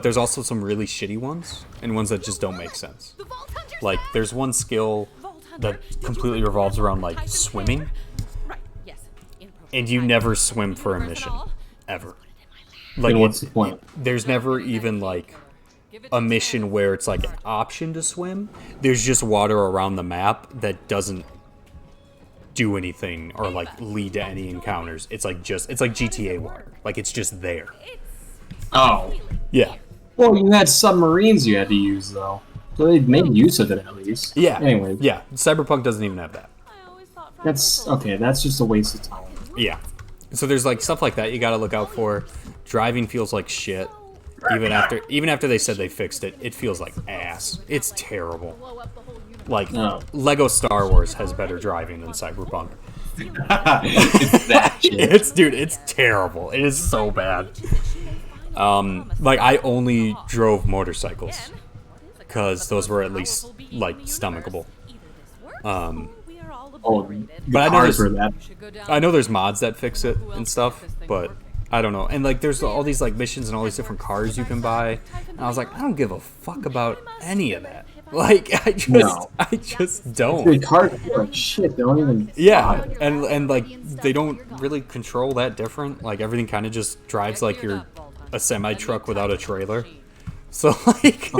Speaker 2: there's also some really shitty ones and ones that just don't make sense. Like there's one skill that completely revolves around like swimming, and you never swim for a mission ever. Like
Speaker 1: And what's the point?
Speaker 2: there's never even like a mission where it's like an option to swim. There's just water around the map that doesn't do anything or like lead to any encounters. It's like GTA water. Like it's just there.
Speaker 1: Oh.
Speaker 2: Yeah.
Speaker 1: Well, you had submarines you had to use, though. So they made use of it, at least.
Speaker 2: Yeah.
Speaker 1: Anyway.
Speaker 2: Yeah. Cyberpunk doesn't even have that.
Speaker 1: That's... Okay, that's just a waste of time.
Speaker 2: Yeah. So there's like stuff like that you gotta look out for. Driving feels like shit. Even after they said they fixed it, it feels like ass. It's terrible. Like Lego Star Wars has better driving than Cyberpunk.
Speaker 1: It's that shit.
Speaker 2: It's terrible. It is so bad. Like I only drove motorcycles because those were at least like stomachable. But I know there's mods that fix it and stuff, but I don't know. And like there's all these like missions and all these different cars you can buy, and I was like, I don't give a fuck about any of that. Like I just don't.
Speaker 1: The cars are like shit. They don't even.
Speaker 2: Yeah, and like they don't really control that different. Like everything kind of just drives like you're a semi truck without a trailer. So like.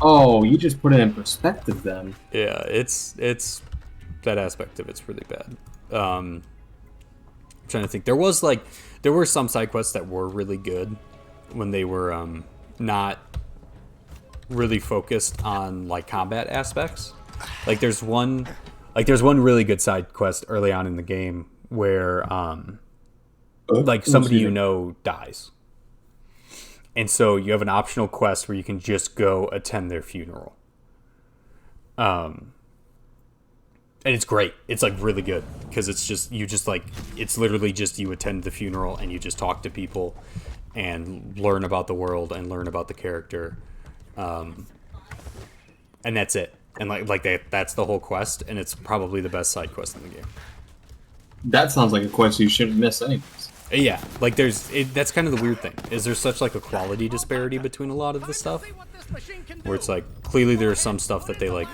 Speaker 1: Oh, you just put it in perspective then.
Speaker 2: Yeah, it's that aspect of it's really bad. I'm trying to think. There were some side quests that were really good when they were not really focused on like combat aspects. Like there's one really good side quest early on in the game where like somebody you know dies. And so you have an optional quest where you can just go attend their funeral. And it's great. It's like really good because it's literally just you attend the funeral and you just talk to people and learn about the world and learn about the character. And that's it. And that's the whole quest, and it's probably the best side quest in the game.
Speaker 1: That sounds like a quest you shouldn't miss anyways.
Speaker 2: Yeah, like that's kind of the weird thing, is there's such like a quality disparity between a lot of the stuff, where it's like, clearly there's some stuff that they like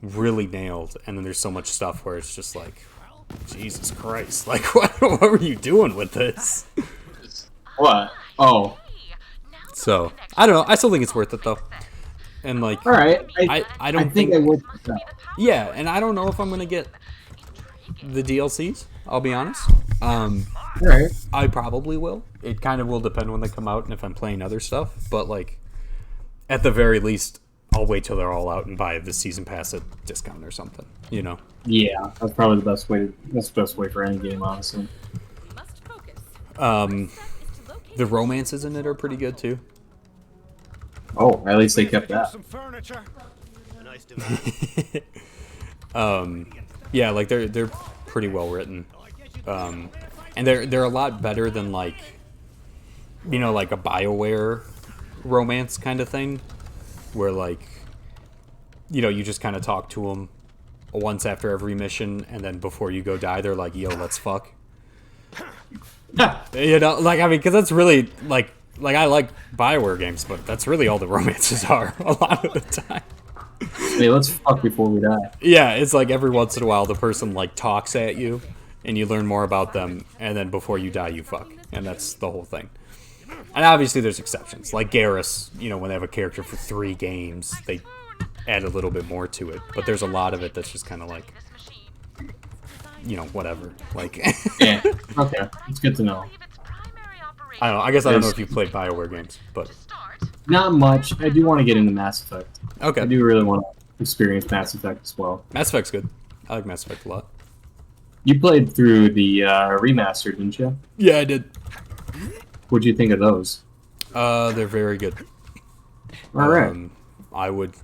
Speaker 2: really nailed, and then there's so much stuff where it's just like, Jesus Christ, like what were you doing with this?
Speaker 1: What? Oh.
Speaker 2: So, I don't know, I still think it's worth it though. And like,
Speaker 1: alright,
Speaker 2: I don't think
Speaker 1: I would.
Speaker 2: Yeah, and I don't know if I'm gonna get the DLCs, I'll be honest.
Speaker 1: Alright.
Speaker 2: I probably will. It kind of will depend when they come out and if I'm playing other stuff. But like, at the very least, I'll wait till they're all out and buy the season pass at discount or something. You know?
Speaker 1: Yeah, that's probably the best way. That's the best way for any game, honestly.
Speaker 2: The romances in it are pretty good too.
Speaker 1: Oh, at least they kept that.
Speaker 5: Some furniture. Nice
Speaker 2: Yeah, like they're pretty well written. And they're a lot better than like, you know, like a BioWare romance kind of thing, where like, you know, you just kind of talk to them once after every mission, and then before you go die, they're like, "Yo, let's fuck." You know, like, I mean, because that's really like I like BioWare games, but that's really all the romances are a lot of the time.
Speaker 1: Hey, let's fuck before we die.
Speaker 2: Yeah, it's like every once in a while the person like talks at you, and you learn more about them, and then before you die, you fuck, and that's the whole thing. And obviously, there's exceptions, like Garrus. You know, when they have a character for 3 games, they add a little bit more to it. But there's a lot of it that's just kind of like, you know, whatever. Like,
Speaker 1: Yeah. Okay, it's good to know.
Speaker 2: I don't know. I guess I don't know if you've played BioWare games, but
Speaker 1: Not much. I do want to get into Mass Effect.
Speaker 2: okay.
Speaker 1: I do really want to experience Mass Effect as well.
Speaker 2: Mass Effect's good. I like Mass Effect a lot.
Speaker 1: You played through the remaster, didn't you?
Speaker 2: Yeah, I did.
Speaker 1: What'd you think of those?
Speaker 2: They're very good.
Speaker 1: All right.
Speaker 2: I would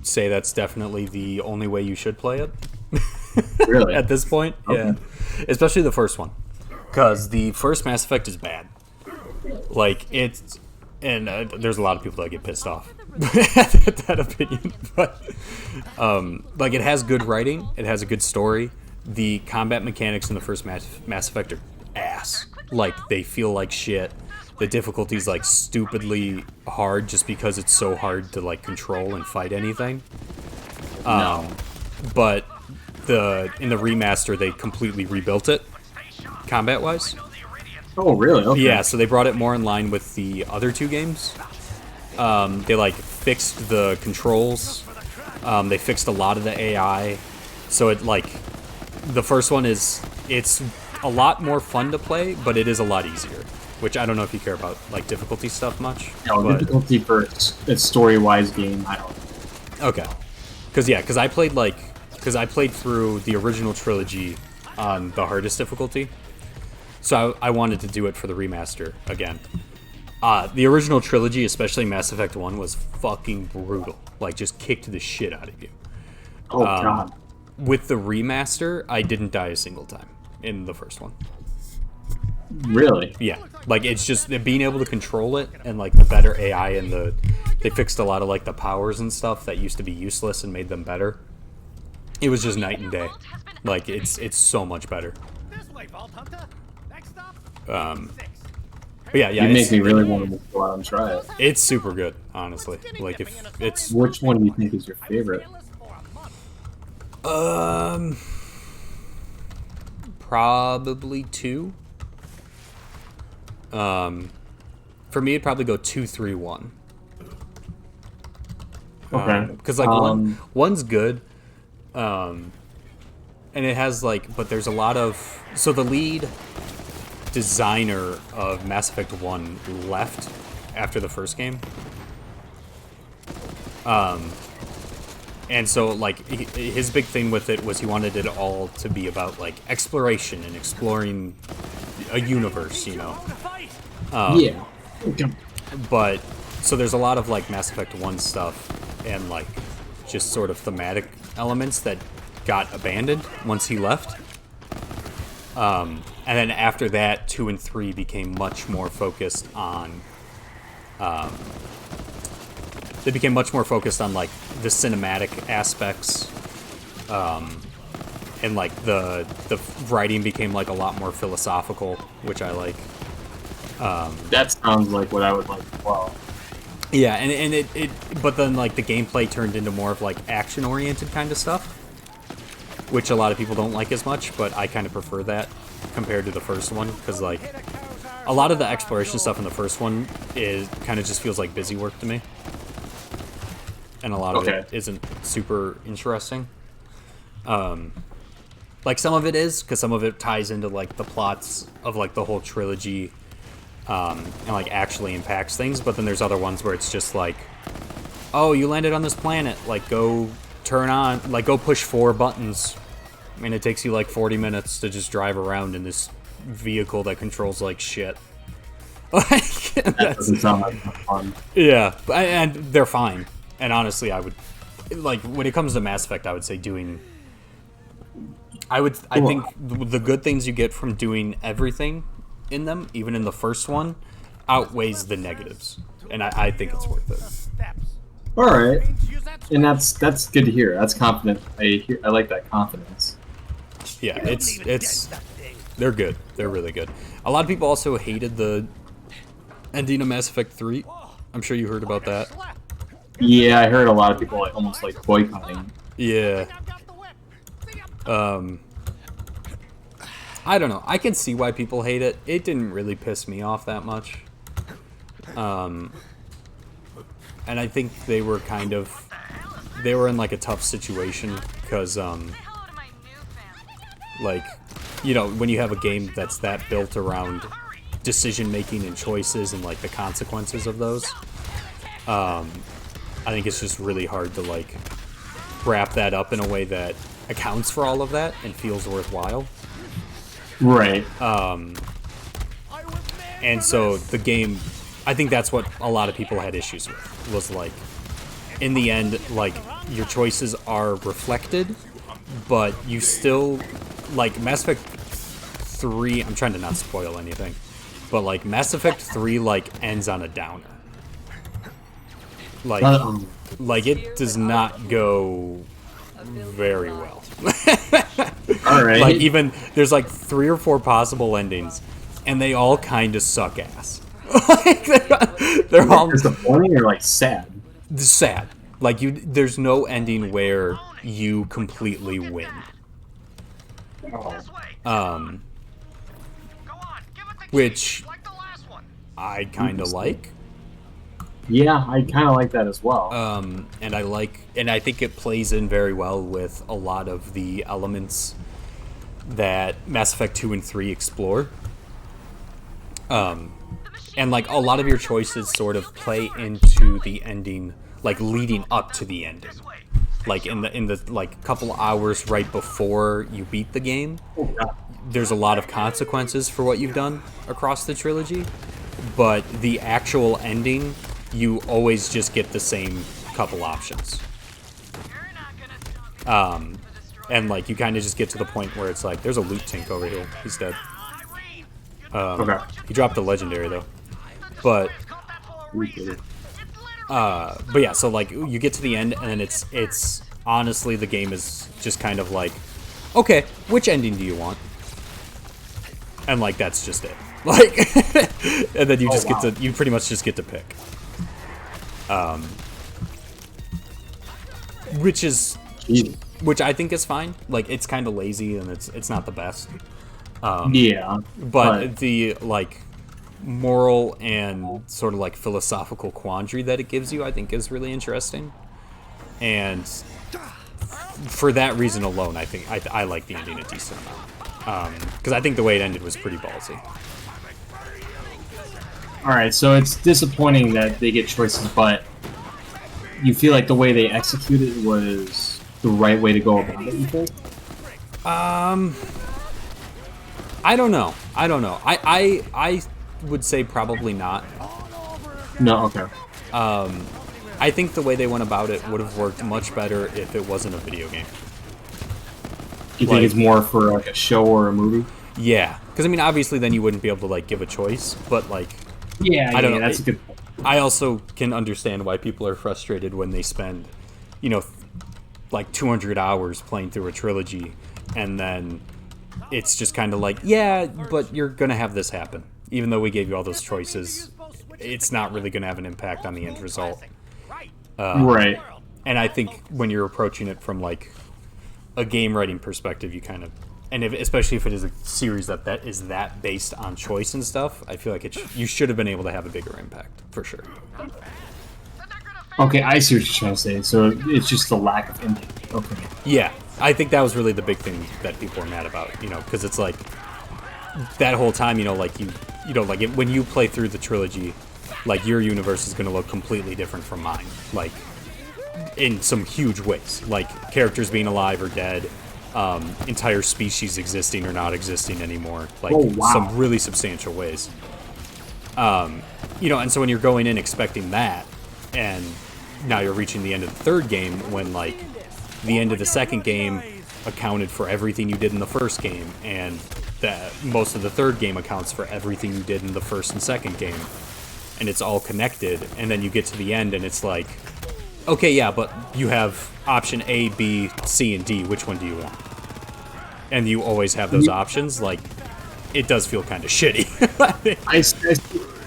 Speaker 2: say that's definitely the only way you should play it.
Speaker 1: Really?
Speaker 2: At this point,
Speaker 1: Okay.
Speaker 2: yeah. Especially the first one, because the first Mass Effect is bad.
Speaker 3: Like it's, and there's a lot of people that get pissed off at that opinion, but like it has good writing, it has a good story. The combat mechanics in the first Mass Effect are ass. Like they feel like shit. The difficulty's like stupidly hard just because it's so hard to like control and fight anything. But in the remaster they completely rebuilt it combat wise.
Speaker 1: Oh, really? Okay.
Speaker 3: Yeah, so they brought it more in line with the other two games. They like fixed the controls. They fixed a lot of the AI. So it like the first one it's a lot more fun to play, but it is a lot easier. Which I don't know if you care about like difficulty stuff much.
Speaker 1: No,
Speaker 3: but...
Speaker 1: difficulty for its story-wise game, I don't.
Speaker 3: Okay. Because I played through the original trilogy on the hardest difficulty. So I wanted to do it for the remaster again. The original trilogy, especially Mass Effect 1, was fucking brutal. Like, just kicked the shit out of you.
Speaker 1: Oh, God.
Speaker 3: With the remaster, I didn't die a single time in the first one.
Speaker 1: Really?
Speaker 3: Yeah. Like, it's just being able to control it and, like, the better AI and they fixed a lot of, like, the powers and stuff that used to be useless and made them better. It was just night and day. Like, it's so much better.
Speaker 5: This way, Vault Hunter. Next stop.
Speaker 3: But yeah,
Speaker 1: You make me really want to go out and try it.
Speaker 3: it's super good, honestly. Like if it's
Speaker 1: Which one do you think is your favorite?
Speaker 3: probably 2. For me, it'd probably go 2, 3, 1.
Speaker 1: Okay.
Speaker 3: Because like one's good, and it has like, but there's a lot of the lead designer of Mass Effect 1 left after the first game. And so like his big thing with it was he wanted it all to be about like exploration and exploring a universe, you know.
Speaker 1: Yeah.
Speaker 3: But so there's a lot of like Mass Effect 1 stuff and like just sort of thematic elements that got abandoned once he left. And then after that, 2 and 3 became much more focused on they became much more focused on like the cinematic aspects, and like the writing became like a lot more philosophical, which I like.
Speaker 1: That sounds like what I would like as well.
Speaker 3: Yeah, and it but then like the gameplay turned into more of like action oriented kind of stuff, which a lot of people don't like as much, but I kind of prefer that compared to the first one, because like a lot of the exploration stuff in the first one is kind of just feels like busy work to me. And a lot of it isn't super interesting. Like some of it is, because some of it ties into like the plots of like the whole trilogy, and like actually impacts things. But then there's other ones where it's just like, oh, you landed on this planet, like go turn on, like go push 4 buttons, and it takes you like 40 minutes to just drive around in this vehicle that controls like shit.
Speaker 1: That doesn't sound like fun.
Speaker 3: Yeah, and they're fine. And honestly, I would like when it comes to Mass Effect, I would say I think the good things you get from doing everything in them, even in the first one, outweighs the negatives, and I think it's worth it.
Speaker 1: All right, and that's good to hear. That's confident. I like that confidence.
Speaker 3: Yeah, it's they're good. They're really good. A lot of people also hated the ending of Mass Effect 3. I'm sure you heard about that.
Speaker 1: Yeah, I heard a lot of people like almost like boycotting.
Speaker 3: Yeah. I don't know. I can see why people hate it. It didn't really piss me off that much. And I think they were in like a tough situation because like, you know, when you have a game that's that built around decision making and choices and like the consequences of those, I think it's just really hard to like wrap that up in a way that accounts for all of that and feels worthwhile.
Speaker 1: Right.
Speaker 3: And so the game, I think that's what a lot of people had issues with, was like, in the end, like, your choices are reflected, but you still, like, Mass Effect 3, I'm trying to not spoil anything,
Speaker 2: but like Mass Effect 3 like ends on a downer. Like, like it does not go very well.
Speaker 1: All right.
Speaker 2: Like even there's like 3 or 4 possible endings, and they all kind of suck ass. Like they're all
Speaker 1: disappointing or like sad.
Speaker 2: sad. Like there's no ending where you completely win. Which I kind of like.
Speaker 1: Yeah, I kind of like that as well.
Speaker 2: And I think it plays in very well with a lot of the elements that Mass Effect 2 and 3 explore. And like a lot of your choices sort of play into the ending, like leading up to the ending. Like in the like couple hours right before you beat the game, there's a lot of consequences for what you've done across the trilogy, but the actual ending, you always just get the same couple options. And like you kind of just get to the point where it's like, there's a loot tank over here. He's dead.
Speaker 1: Okay.
Speaker 2: He dropped the legendary though. But yeah, so like you get to the end, and then it's honestly the game is just kind of like, okay, which ending do you want? And like that's just it. Like, and then you just get to you pretty much just get to pick. Which I think is fine. Like it's kind of lazy and it's not the best.
Speaker 1: Yeah,
Speaker 2: but the like moral and sort of like philosophical quandary that it gives you, I think, is really interesting. And for that reason alone, I think I like the ending a decent amount. Because I think the way it ended was pretty ballsy.
Speaker 1: All right, so it's disappointing that they get choices, but you feel like the way they executed was the right way to go about it, you think?
Speaker 2: I don't know. I would say probably not.
Speaker 1: No, okay.
Speaker 2: I think the way they went about it would have worked much better if it wasn't a video game.
Speaker 1: You think it's more for like a show or a movie?
Speaker 2: Yeah, because I mean, obviously, then you wouldn't be able to like give a choice. But like,
Speaker 1: I don't know. That's a good point.
Speaker 2: I also can understand why people are frustrated when they spend, like 200 hours playing through a trilogy, and then it's just kind of like, yeah, but you're gonna have this happen, even though we gave you all those choices. It's not really gonna have an impact on the end result.
Speaker 1: Right.
Speaker 2: And I think when you're approaching it from like a game writing perspective, you kind of, and especially if it is a series that is that based on choice and stuff, I feel like you should have been able to have a bigger impact for sure.
Speaker 1: Okay, I see what you're trying to say. So it's just the lack of ending. Okay.
Speaker 2: Yeah, I think that was really the big thing that people are mad about, because it's like that whole time, like when you play through the trilogy, like your universe is going to look completely different from mine, like in some huge ways, like characters being alive or dead, entire species existing or not existing anymore, like some really substantial ways. And so when you're going in expecting that, and now you're reaching the end of the third game when like the end of the second game accounted for everything you did in the first game, and that most of the third game accounts for everything you did in the first and second game, and it's all connected, and then you get to the end and it's like, okay, yeah, but you have option A, B, C, and D. Which one do you want? And you always have those options. Like, it does feel kind of shitty.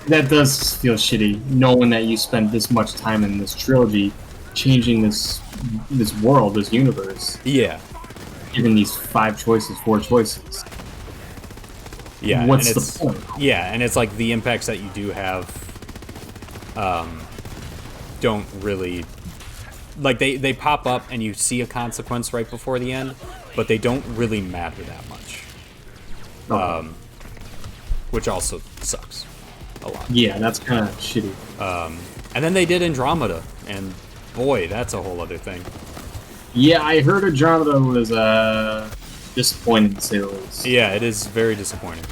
Speaker 1: That does feel shitty, knowing that you spent this much time in this trilogy, changing this world, this universe.
Speaker 2: Yeah.
Speaker 1: Given these 4 choices.
Speaker 2: Yeah.
Speaker 1: What's the point?
Speaker 2: Yeah, and it's like the impacts that you do have don't really, like they pop up and you see a consequence right before the end, but they don't really matter that much.
Speaker 1: Okay.
Speaker 2: Which also sucks a lot.
Speaker 1: Yeah, that's kind of shitty.
Speaker 2: And then they did Andromeda, and boy, that's a whole other thing.
Speaker 1: Yeah, I heard Andromeda was disappointing to say the least.
Speaker 2: Yeah, it is very disappointing.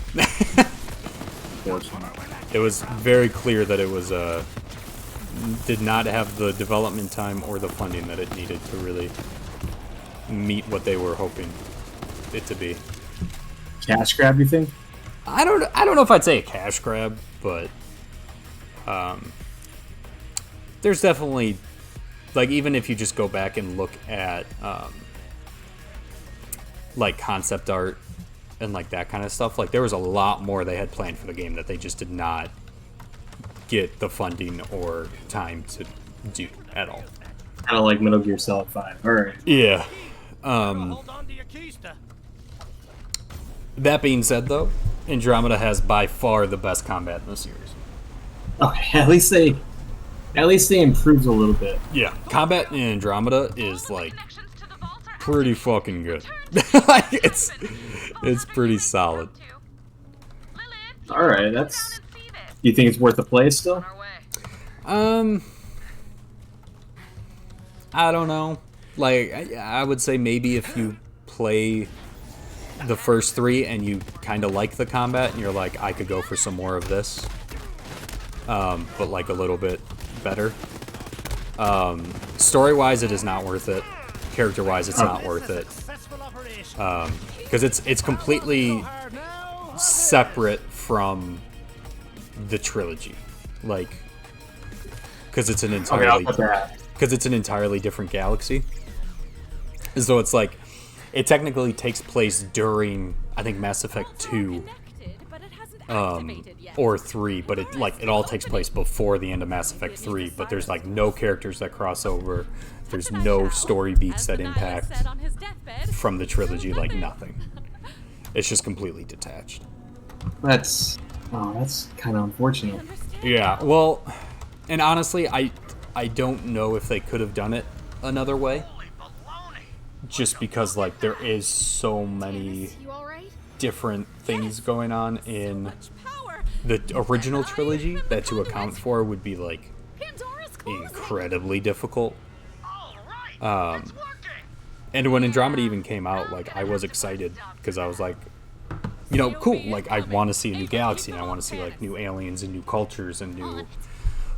Speaker 2: It was very clear that it was did not have the development time or the funding that it needed to really meet what they were hoping it to be.
Speaker 1: Cash grab, you think?
Speaker 3: I don't know if I'd say a cash grab, but there's definitely, like, even if you just go back and look at like concept art and like that kind of stuff, like there was a lot more they had planned for the game that they just did not get the funding or time to do at all.
Speaker 1: Kind of like Metal Gear Solid 5. All right.
Speaker 3: Yeah.
Speaker 5: Hold on to your keister.
Speaker 3: That being said, though, Andromeda has by far the best combat in the series.
Speaker 1: Okay, at least they improved a little bit.
Speaker 3: Yeah, combat in Andromeda is like
Speaker 7: Connections to the vault are
Speaker 3: pretty fucking good. Like, it's pretty solid.
Speaker 7: Lilith,
Speaker 1: All right,
Speaker 7: come
Speaker 1: that's.
Speaker 7: down and see this.
Speaker 1: Do you think it's worth a play still?
Speaker 7: On our way.
Speaker 3: I don't know. Like, I would say maybe if you play the first 3 and you kind of like the combat and you're like, I could go for some more of this, but like a little bit better. Story-wise, it is not worth it. Character-wise, it's not worth it.
Speaker 5: Successful operation.
Speaker 3: Because it's completely separate from the trilogy. Like, because it's an
Speaker 1: Okay, I'll
Speaker 3: entirely
Speaker 1: put that.
Speaker 3: because it's an entirely different galaxy. So it's like, it technically takes place during, I think, Mass Effect 2
Speaker 4: Connected, but it hasn't activated yet.
Speaker 3: or 3, but it all takes place before the end of Mass Effect 3. But there's like no characters that cross over. There's no story beats that impact from the trilogy, like nothing. It's just completely detached.
Speaker 1: That's kind of unfortunate.
Speaker 3: Yeah, well, and honestly, I don't know if they could have done it another way. Just because, like, there is so many
Speaker 4: You all right?
Speaker 3: different things going on in the original trilogy that to account for would be, like,
Speaker 4: Pandora's closing.
Speaker 3: incredibly difficult.
Speaker 7: All right, it's working.
Speaker 3: And when Andromeda even came out, like, I was excited because I was like, you know, cool, like, I want to see a new galaxy and I want to see, like, new aliens and new cultures and new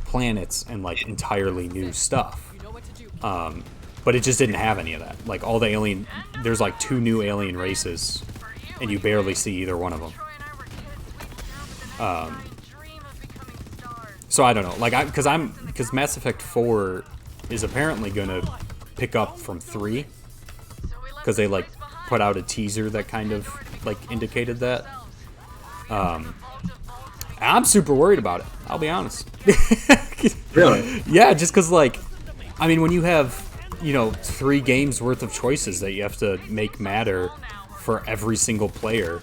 Speaker 3: planets and, like, entirely new stuff. But it just didn't have any of that. Like, all the alien, there's like 2 new alien races and you barely see either one of them.
Speaker 7: Troy and I were kids. We could down with the dream of becoming stars.
Speaker 3: So I don't know, like, because Mass Effect 4 is apparently gonna pick up from 3, because they like put out a teaser that kind of like indicated that. I'm super worried about it, I'll be honest.
Speaker 1: Really?
Speaker 3: Yeah, just because, like, I mean, when you have, you know, 3 games worth of choices that you have to make matter for every single player,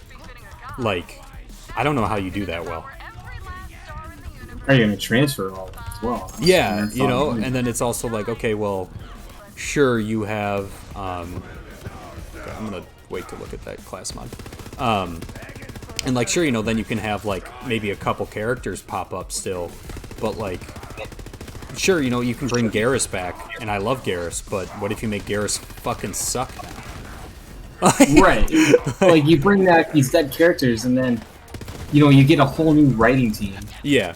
Speaker 3: like, I don't know how you do that well.
Speaker 1: Are you gonna transfer all that as well?
Speaker 3: Yeah,
Speaker 1: That's
Speaker 3: you know,
Speaker 1: all.
Speaker 3: and then it's also like, okay, well, sure, you have, okay, I'm gonna wait to look at that class mod. And, like, sure, you know, then you can have, like, maybe a couple characters pop up still, but, like, sure, you know, you can bring Garrus back, and I love Garrus, but what if you make Garrus fucking suck now?
Speaker 1: Right. Like, you bring back these dead characters, and then, you know, you get a whole new writing team.
Speaker 3: Yeah,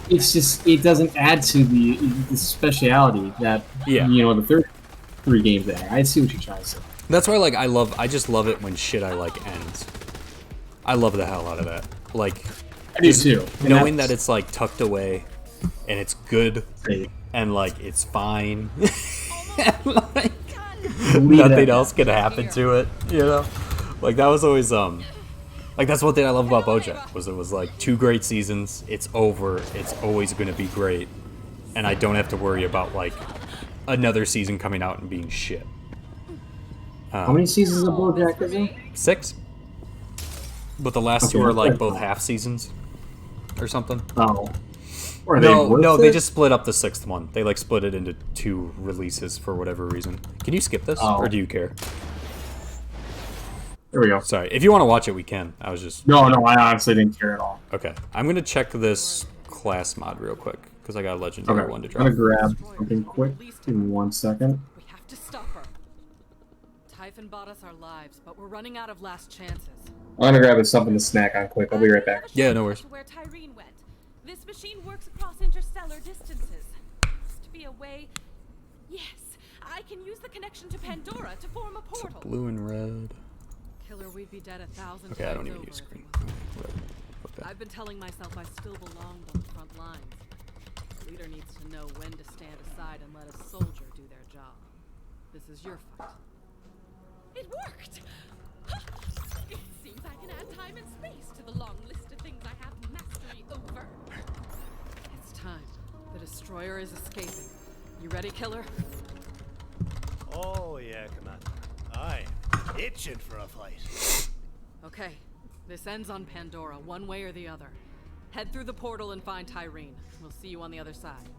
Speaker 1: It's just, it doesn't add to the speciality that,
Speaker 3: Yeah.
Speaker 1: you know, the third 3 games there. I see what you're trying to say.
Speaker 3: that's why, like, I just love it when shit I like ends. I love the hell out of that. Like,
Speaker 1: I do
Speaker 3: just
Speaker 1: too. And
Speaker 3: knowing that
Speaker 1: that's-
Speaker 3: it's, like, tucked away, and it's good,
Speaker 1: Great.
Speaker 3: and, like, it's fine. And, like,
Speaker 1: Leave
Speaker 3: nothing
Speaker 1: that.
Speaker 3: else can happen to it, you know? Like, that was always, like, that's one thing I love about BoJack, was it was, like, 2 great seasons, it's over, it's always gonna be great, and I don't have to worry about, like, another season coming out and being shit.
Speaker 1: How many seasons of BoJack is there?
Speaker 3: 6? But the last 2
Speaker 1: Okay,
Speaker 3: are, like,
Speaker 1: that's
Speaker 3: both
Speaker 1: fine.
Speaker 3: half seasons, or something.
Speaker 1: Oh. Are
Speaker 3: No,
Speaker 1: worth
Speaker 3: they
Speaker 1: it?
Speaker 3: just split up the 6th one. They, like, split it into 2 releases for whatever reason. Can you skip this,
Speaker 1: Oh.
Speaker 3: or do you care?
Speaker 1: There we go.
Speaker 3: Sorry, if you want to watch it, we can. I was just...
Speaker 1: No, I honestly didn't care at all.
Speaker 3: Okay, I'm gonna check this class mod real quick, because I got a legendary
Speaker 1: Okay,
Speaker 3: one to
Speaker 1: I'm
Speaker 3: drop.
Speaker 1: gonna grab something quick. Give me 1 second.
Speaker 6: We have to stop her. Typhon bought us our lives, but we're running out of last chances.
Speaker 1: I'm gonna grab something to snack on quick. I'll be right back.
Speaker 3: Yeah, no worries.
Speaker 4: To where Tyrene went. This machine works across interstellar distances. Must be a way. Yes, I can use the connection to Pandora to form a
Speaker 3: So
Speaker 4: portal.
Speaker 3: blue and red.
Speaker 6: Killer, we'd be dead 1,000
Speaker 3: Okay, I don't
Speaker 6: times
Speaker 3: even
Speaker 6: over
Speaker 3: use
Speaker 6: if
Speaker 3: green.
Speaker 6: it
Speaker 3: Red.
Speaker 8: I've been telling myself I still belonged on the front lines. The leader needs to know when to stand aside and let a soldier do their job. This is your fight.
Speaker 4: It worked! It seems I can add time and space to the long list of things I have mastery over.
Speaker 8: It's time. The destroyer is escaping. You ready, killer?
Speaker 5: Oh, yeah, Commander. Aye. Itching for a fight.
Speaker 8: Okay. This ends on Pandora, one way or the other. Head through the portal and find Tyreen. We'll see you on the other side.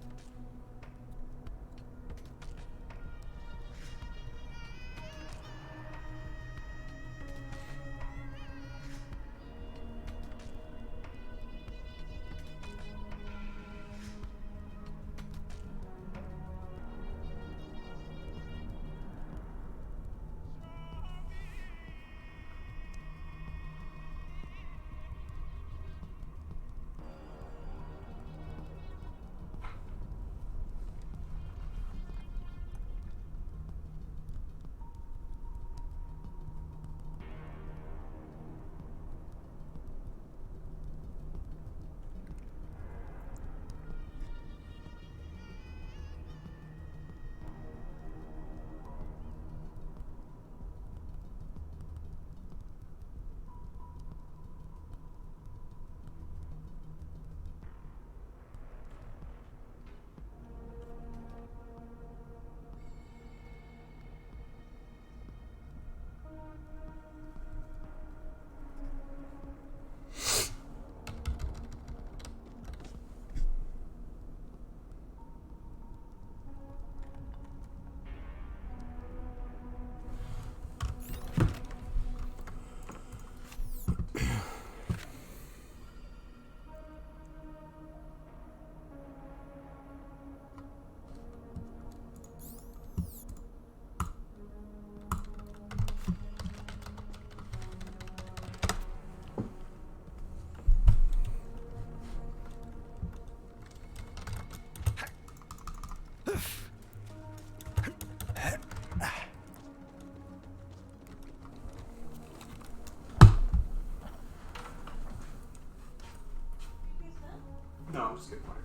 Speaker 2: No, I'm just getting water.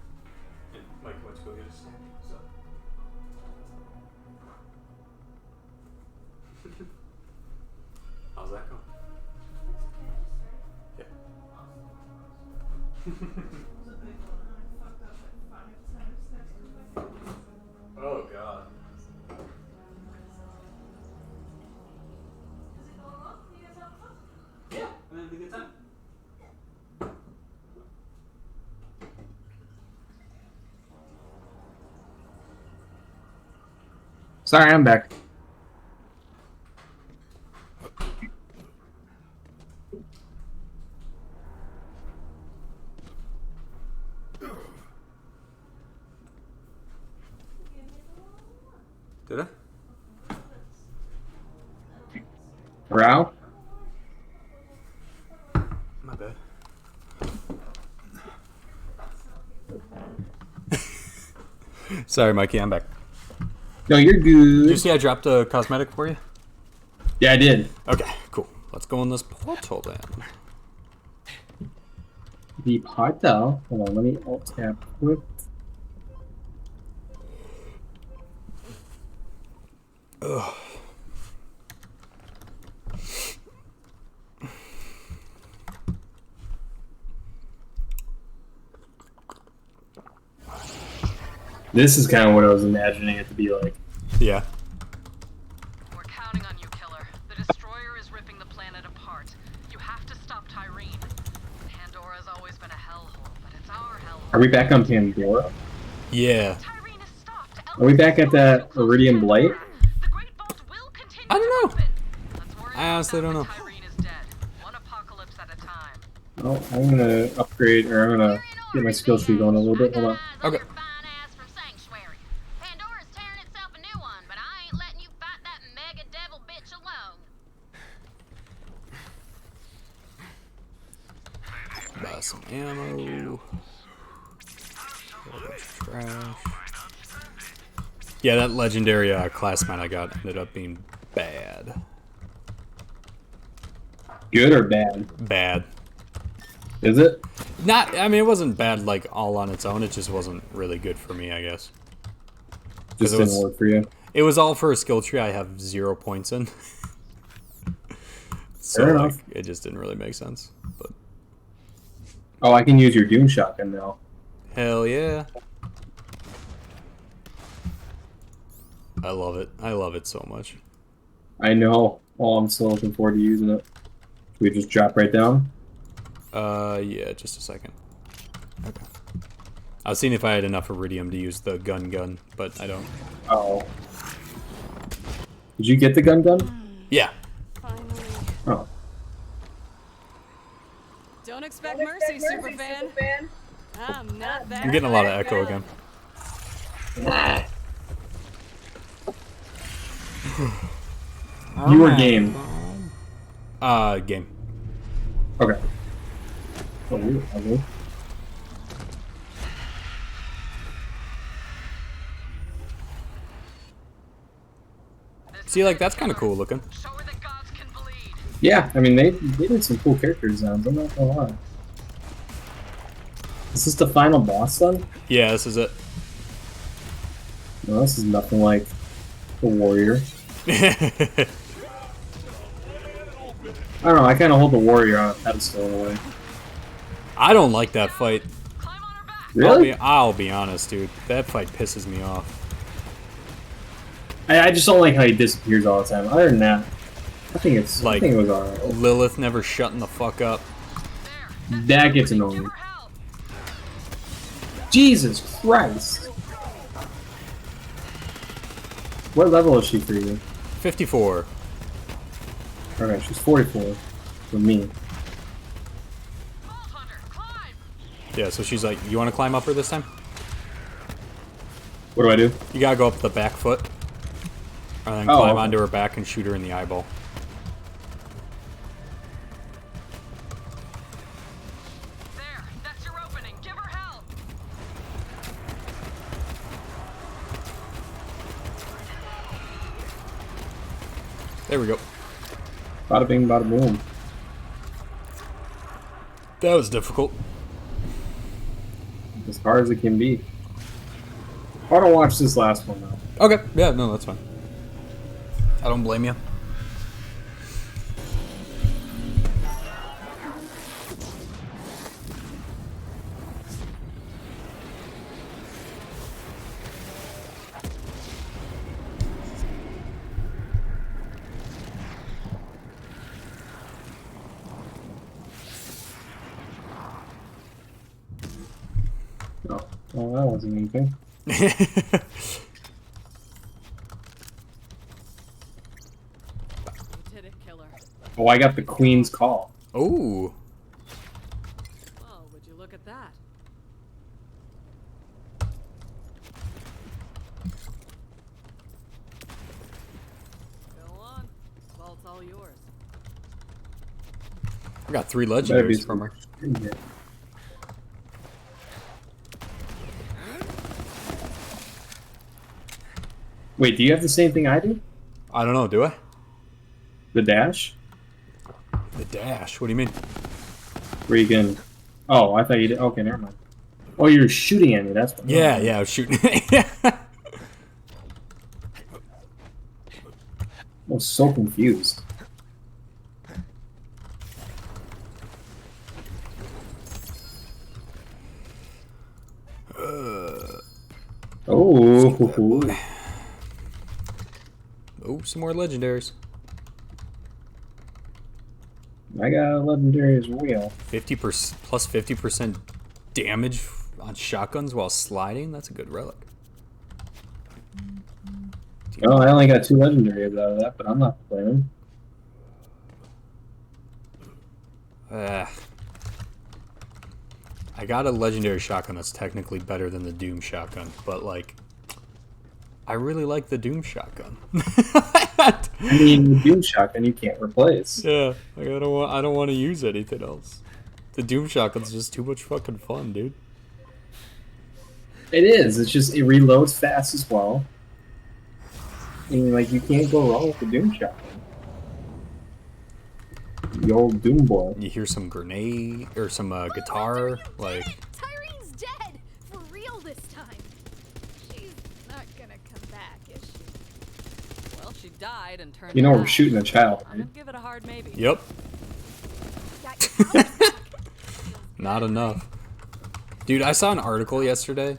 Speaker 2: And Mike went to go get a snack, so. How's that going? Yeah. Oh god. Yeah, I'm having a good time.
Speaker 1: Sorry, I'm back.
Speaker 2: Did I?
Speaker 1: Row?
Speaker 2: My bad. Sorry, Mikey, I'm back.
Speaker 1: No, you're
Speaker 2: Did you
Speaker 1: good.
Speaker 2: see I dropped a cosmetic for you?
Speaker 1: Yeah, I did.
Speaker 2: Okay, cool. Let's go in this portal then.
Speaker 1: The portal. Hold on, let me alt tab quick.
Speaker 2: Ugh.
Speaker 1: This is kind of what I was imagining it to be like.
Speaker 2: Yeah.
Speaker 8: We're counting on you, killer. The destroyer is ripping the planet apart. You have to stop Tyreen. Pandora's always been a hellhole, but it's our hellhole.
Speaker 1: Are we back on Pandora?
Speaker 2: Yeah.
Speaker 8: Tyreen is stopped.
Speaker 1: Are we back at that Iridium Blight?
Speaker 8: The Great Vault will continue
Speaker 2: I don't know.
Speaker 8: to open. Let's worry
Speaker 2: I honestly
Speaker 8: about
Speaker 2: don't
Speaker 8: when
Speaker 2: know.
Speaker 8: Tyreen is dead. One apocalypse at a time.
Speaker 1: Oh, I'm gonna upgrade, or I'm gonna get my skill tree going a little bit. Hold on.
Speaker 2: Okay.
Speaker 7: Pandora's tearing itself a new one, but I ain't letting you fight that mega devil bitch alone.
Speaker 2: Buy some ammo. Trash. Yeah, that legendary class mount I got ended up being bad.
Speaker 1: Good or bad?
Speaker 2: Bad.
Speaker 1: Is it?
Speaker 2: Not, I mean, it wasn't bad like all on its own. It just wasn't really good for me, I guess.
Speaker 1: Just
Speaker 2: it
Speaker 1: didn't
Speaker 2: was-
Speaker 1: work for you.
Speaker 2: It was all for a skill tree I have 0 points in. So
Speaker 1: Fair
Speaker 2: like,
Speaker 1: enough.
Speaker 2: it just didn't really make sense. But
Speaker 1: Oh, I can use your Doom shotgun now.
Speaker 2: hell yeah. I love it. I love it so much.
Speaker 1: I know. Oh, I'm still looking forward to using it. Should we just drop right down?
Speaker 2: Yeah, just a second. Okay. I was seeing if I had enough iridium to use the gun, but I don't.
Speaker 1: Oh. Did you get the gun?
Speaker 2: Yeah.
Speaker 6: Finally.
Speaker 1: Oh.
Speaker 6: Don't expect mercy, superfan. I'm not that.
Speaker 2: I'm getting a lot of echo again.
Speaker 1: You were game.
Speaker 2: Game.
Speaker 1: Okay. Oh, okay.
Speaker 2: See, like, that's kind of cool looking.
Speaker 8: Show her that gods can bleed.
Speaker 1: Yeah, I mean, they did some cool character designs, I'm not gonna lie. Is this the final boss then?
Speaker 2: Yeah, this is it.
Speaker 1: No, this is nothing like the warrior. I don't know, I kind of hold the warrior on a pedestal in a way.
Speaker 2: I don't like that fight.
Speaker 8: Climb on her back.
Speaker 1: Really?
Speaker 2: I'll be honest, dude. That fight pisses me off.
Speaker 1: I just don't like how he disappears all the time. Other than that, I think it was alright.
Speaker 2: Lilith never shutting the fuck up.
Speaker 1: That gets annoying.
Speaker 8: Give her help.
Speaker 1: Jesus Christ! What level is she for you?
Speaker 2: 54.
Speaker 1: Okay, she's 44 for me.
Speaker 8: Vault Hunter, climb.
Speaker 2: Yeah, so she's like, you want to climb up her this time?
Speaker 1: What do I do?
Speaker 2: You gotta go up the back foot. And then
Speaker 1: Oh,
Speaker 2: climb
Speaker 1: okay.
Speaker 2: onto her back and shoot her in the eyeball.
Speaker 8: There, that's your opening. Give her help.
Speaker 2: There we go.
Speaker 1: Bada bing, bada boom.
Speaker 2: That was difficult.
Speaker 1: As hard as it can be. I don't watch this last one though.
Speaker 2: Okay, yeah, no, that's fine. I don't blame you.
Speaker 1: Oh, well, that wasn't anything.
Speaker 6: You did it, killer.
Speaker 1: Oh, I got the Queen's Call.
Speaker 2: Ooh.
Speaker 6: Oh, would you look at that? Go on. Vault's all yours.
Speaker 2: I got 3
Speaker 1: Better be
Speaker 2: legendaries from her.
Speaker 1: Yeah. Wait, do you have the same thing I do?
Speaker 2: I don't know, do I?
Speaker 1: The dash?
Speaker 2: The dash, what do you mean?
Speaker 1: Where you can... Oh, I thought you did... Okay, never mind. Oh, you're shooting at me, that's what...
Speaker 2: Yeah, I was shooting.
Speaker 1: I was so confused. Oh,
Speaker 2: Oh, some more legendaries.
Speaker 1: I got a legendary as well.
Speaker 2: 50% plus 50% damage on shotguns while sliding. That's a good relic.
Speaker 1: Well, I only got 2 legendaries out of that, but I'm not complaining.
Speaker 2: I got a legendary shotgun that's technically better than the Doom shotgun, but like, I really like the Doom shotgun.
Speaker 1: I mean, the Doom shotgun you can't replace.
Speaker 2: Yeah, like I don't want to use anything else. The Doom shotgun's just too much fucking fun, dude.
Speaker 1: It is. It's just it reloads fast as well. And like you can't go wrong with the Doom shotgun. The old Doom boy.
Speaker 2: You hear some grenade or some guitar, like.
Speaker 9: Tyrene's dead! For real this time. She's not gonna come back, is she?
Speaker 4: Well, she died and turned.
Speaker 1: You know
Speaker 4: around.
Speaker 1: we're shooting a child,
Speaker 4: I'm
Speaker 1: right?
Speaker 4: gonna give it a hard maybe.
Speaker 2: Yep.
Speaker 9: Got your powers back.
Speaker 2: Not enough. Dude, I saw an article yesterday.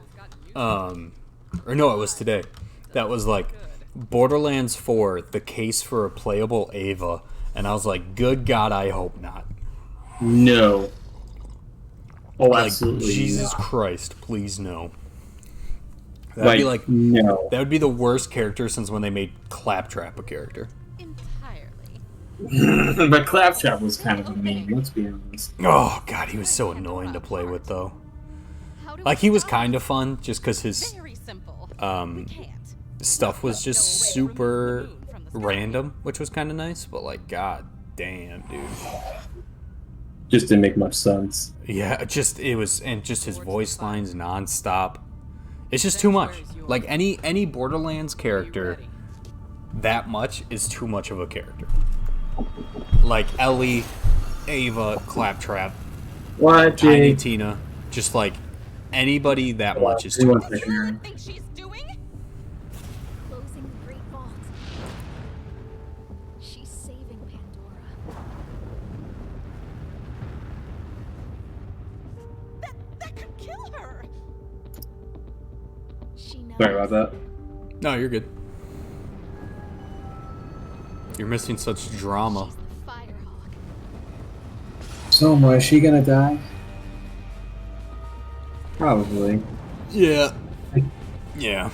Speaker 2: Or no, it was today. That was like Borderlands 4, the case for a playable Ava. And I was like, good God, I hope not.
Speaker 1: No. Oh,
Speaker 2: Like,
Speaker 1: absolutely.
Speaker 2: Jesus
Speaker 1: not.
Speaker 2: Christ, please no. That'd be like,
Speaker 1: no.
Speaker 2: that would be the worst character since when they made Claptrap a character.
Speaker 4: Entirely.
Speaker 1: But Claptrap was kind of a meme, let's be honest.
Speaker 2: Oh God, he was so annoying to play with though. Like he was kind of fun just because his
Speaker 4: Very simple.
Speaker 2: um
Speaker 4: Can't.
Speaker 2: stuff was just super random, which was kind of nice. But like, God damn, dude.
Speaker 1: Just didn't make much sense.
Speaker 2: Yeah, just it was, and just his voice lines nonstop. It's just too much. Like any Borderlands character, that much is too much of a character. Like Ellie, Ava, Claptrap,
Speaker 1: What,
Speaker 2: Tiny
Speaker 1: Jay?
Speaker 2: Tina, just like anybody that much is too
Speaker 1: Everyone's
Speaker 2: much.
Speaker 1: picking her.
Speaker 4: Think she's doing?
Speaker 9: Closing the Great Vault. She's saving Pandora.
Speaker 4: That could kill her.
Speaker 9: She knows.
Speaker 1: Sorry about that.
Speaker 2: No, you're good. You're missing such drama.
Speaker 9: She's the Firehawk.
Speaker 1: So, is she gonna die? Probably.
Speaker 2: Yeah. Yeah.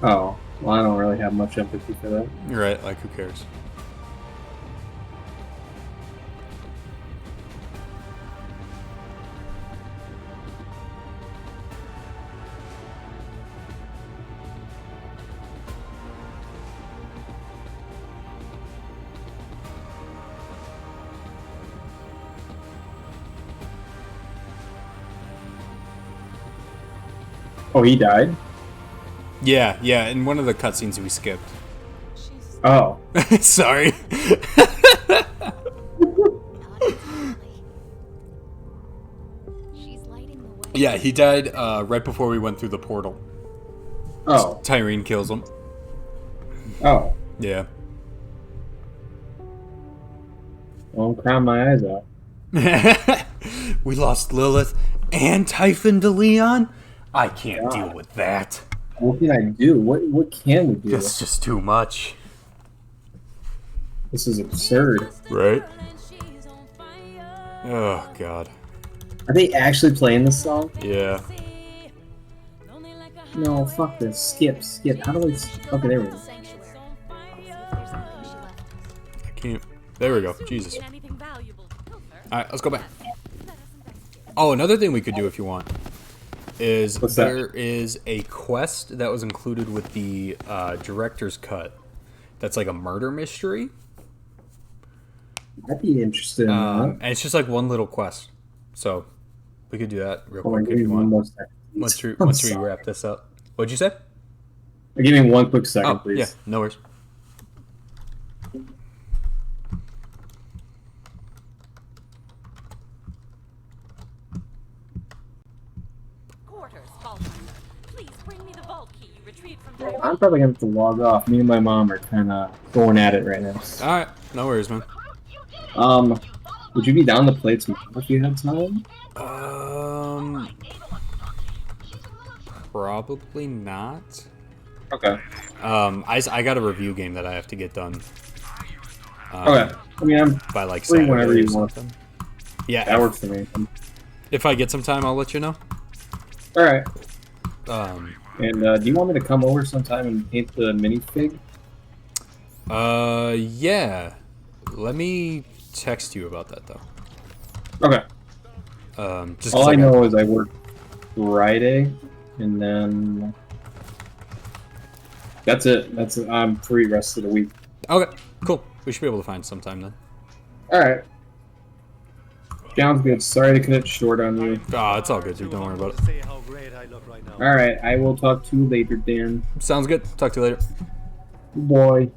Speaker 1: Oh, well, I don't really have much empathy for that.
Speaker 2: You're right. Like, who cares?
Speaker 1: Oh, he died?
Speaker 2: Yeah, yeah. In one of the cutscenes we skipped.
Speaker 4: She's
Speaker 1: Oh.
Speaker 2: Sorry.
Speaker 9: Not entirely. She's lighting the way.
Speaker 2: Yeah, he died right before we went through the portal.
Speaker 1: Oh.
Speaker 2: Tyrene kills him.
Speaker 1: Oh.
Speaker 2: Yeah.
Speaker 1: Well, I'm crying my eyes out.
Speaker 2: We lost Lilith and Typhon to Leon. I can't
Speaker 1: God.
Speaker 2: deal with that.
Speaker 1: What can I do? What can we do?
Speaker 2: That's just too much.
Speaker 1: This is absurd.
Speaker 2: Right? Oh, God.
Speaker 1: Are they actually playing this song?
Speaker 2: Yeah.
Speaker 1: No, fuck this. Skip. How do I... Okay, there we go.
Speaker 9: Sanctuary. I'll see if there's anything she left.
Speaker 2: I can't. There we go. Jesus.
Speaker 4: get anything valuable to kill her.
Speaker 2: Alright, let's go back.
Speaker 4: Let us investigate.
Speaker 2: Oh, another thing we could do if you want is
Speaker 1: What's that?
Speaker 2: there is a quest that was included with the director's cut that's like a murder mystery.
Speaker 1: I'd be interested in that.
Speaker 2: And it's just like one little quest. So we could do that real
Speaker 1: Hold on,
Speaker 2: quick if
Speaker 1: give me
Speaker 2: you
Speaker 1: one
Speaker 2: want.
Speaker 1: more second.
Speaker 2: Once we wrap this up. What'd you say?
Speaker 1: Give me one quick second,
Speaker 2: Oh,
Speaker 1: please.
Speaker 2: yeah, no worries.
Speaker 4: Quarters, Vault Hunter. Please bring me the vault key you retrieved from Tyrone.
Speaker 1: I'm probably gonna have to log off. Me and my mom are kind of going at it right now.
Speaker 2: Alright, no worries, man.
Speaker 1: Would you be down to play tomorrow if you had time?
Speaker 2: Probably not.
Speaker 1: Okay.
Speaker 2: I got a review game that I have to get done.
Speaker 1: Okay. I mean, I'm
Speaker 2: By like
Speaker 1: free
Speaker 2: Saturday
Speaker 1: whenever
Speaker 2: or
Speaker 1: you want.
Speaker 2: something. Yeah,
Speaker 1: That works for me.
Speaker 2: if I get some time, I'll let you know.
Speaker 1: All right.
Speaker 2: Um,
Speaker 1: And do you want me to come over sometime and paint the minifig?
Speaker 2: yeah. Let me text you about that though.
Speaker 1: Okay.
Speaker 2: Just 'cause
Speaker 1: All I
Speaker 2: got-
Speaker 1: know is I work Friday, and then that's it. I'm free rest of the week.
Speaker 2: Okay, cool. We should be able to find some time then.
Speaker 1: All right. Sounds good. Sorry to cut it short on you.
Speaker 2: Ah, it's all good, dude. Don't worry about it.
Speaker 5: Say how great I look right now.
Speaker 1: All right. I will talk to you later, Dan.
Speaker 2: Sounds good. Talk to you later.
Speaker 1: Boy.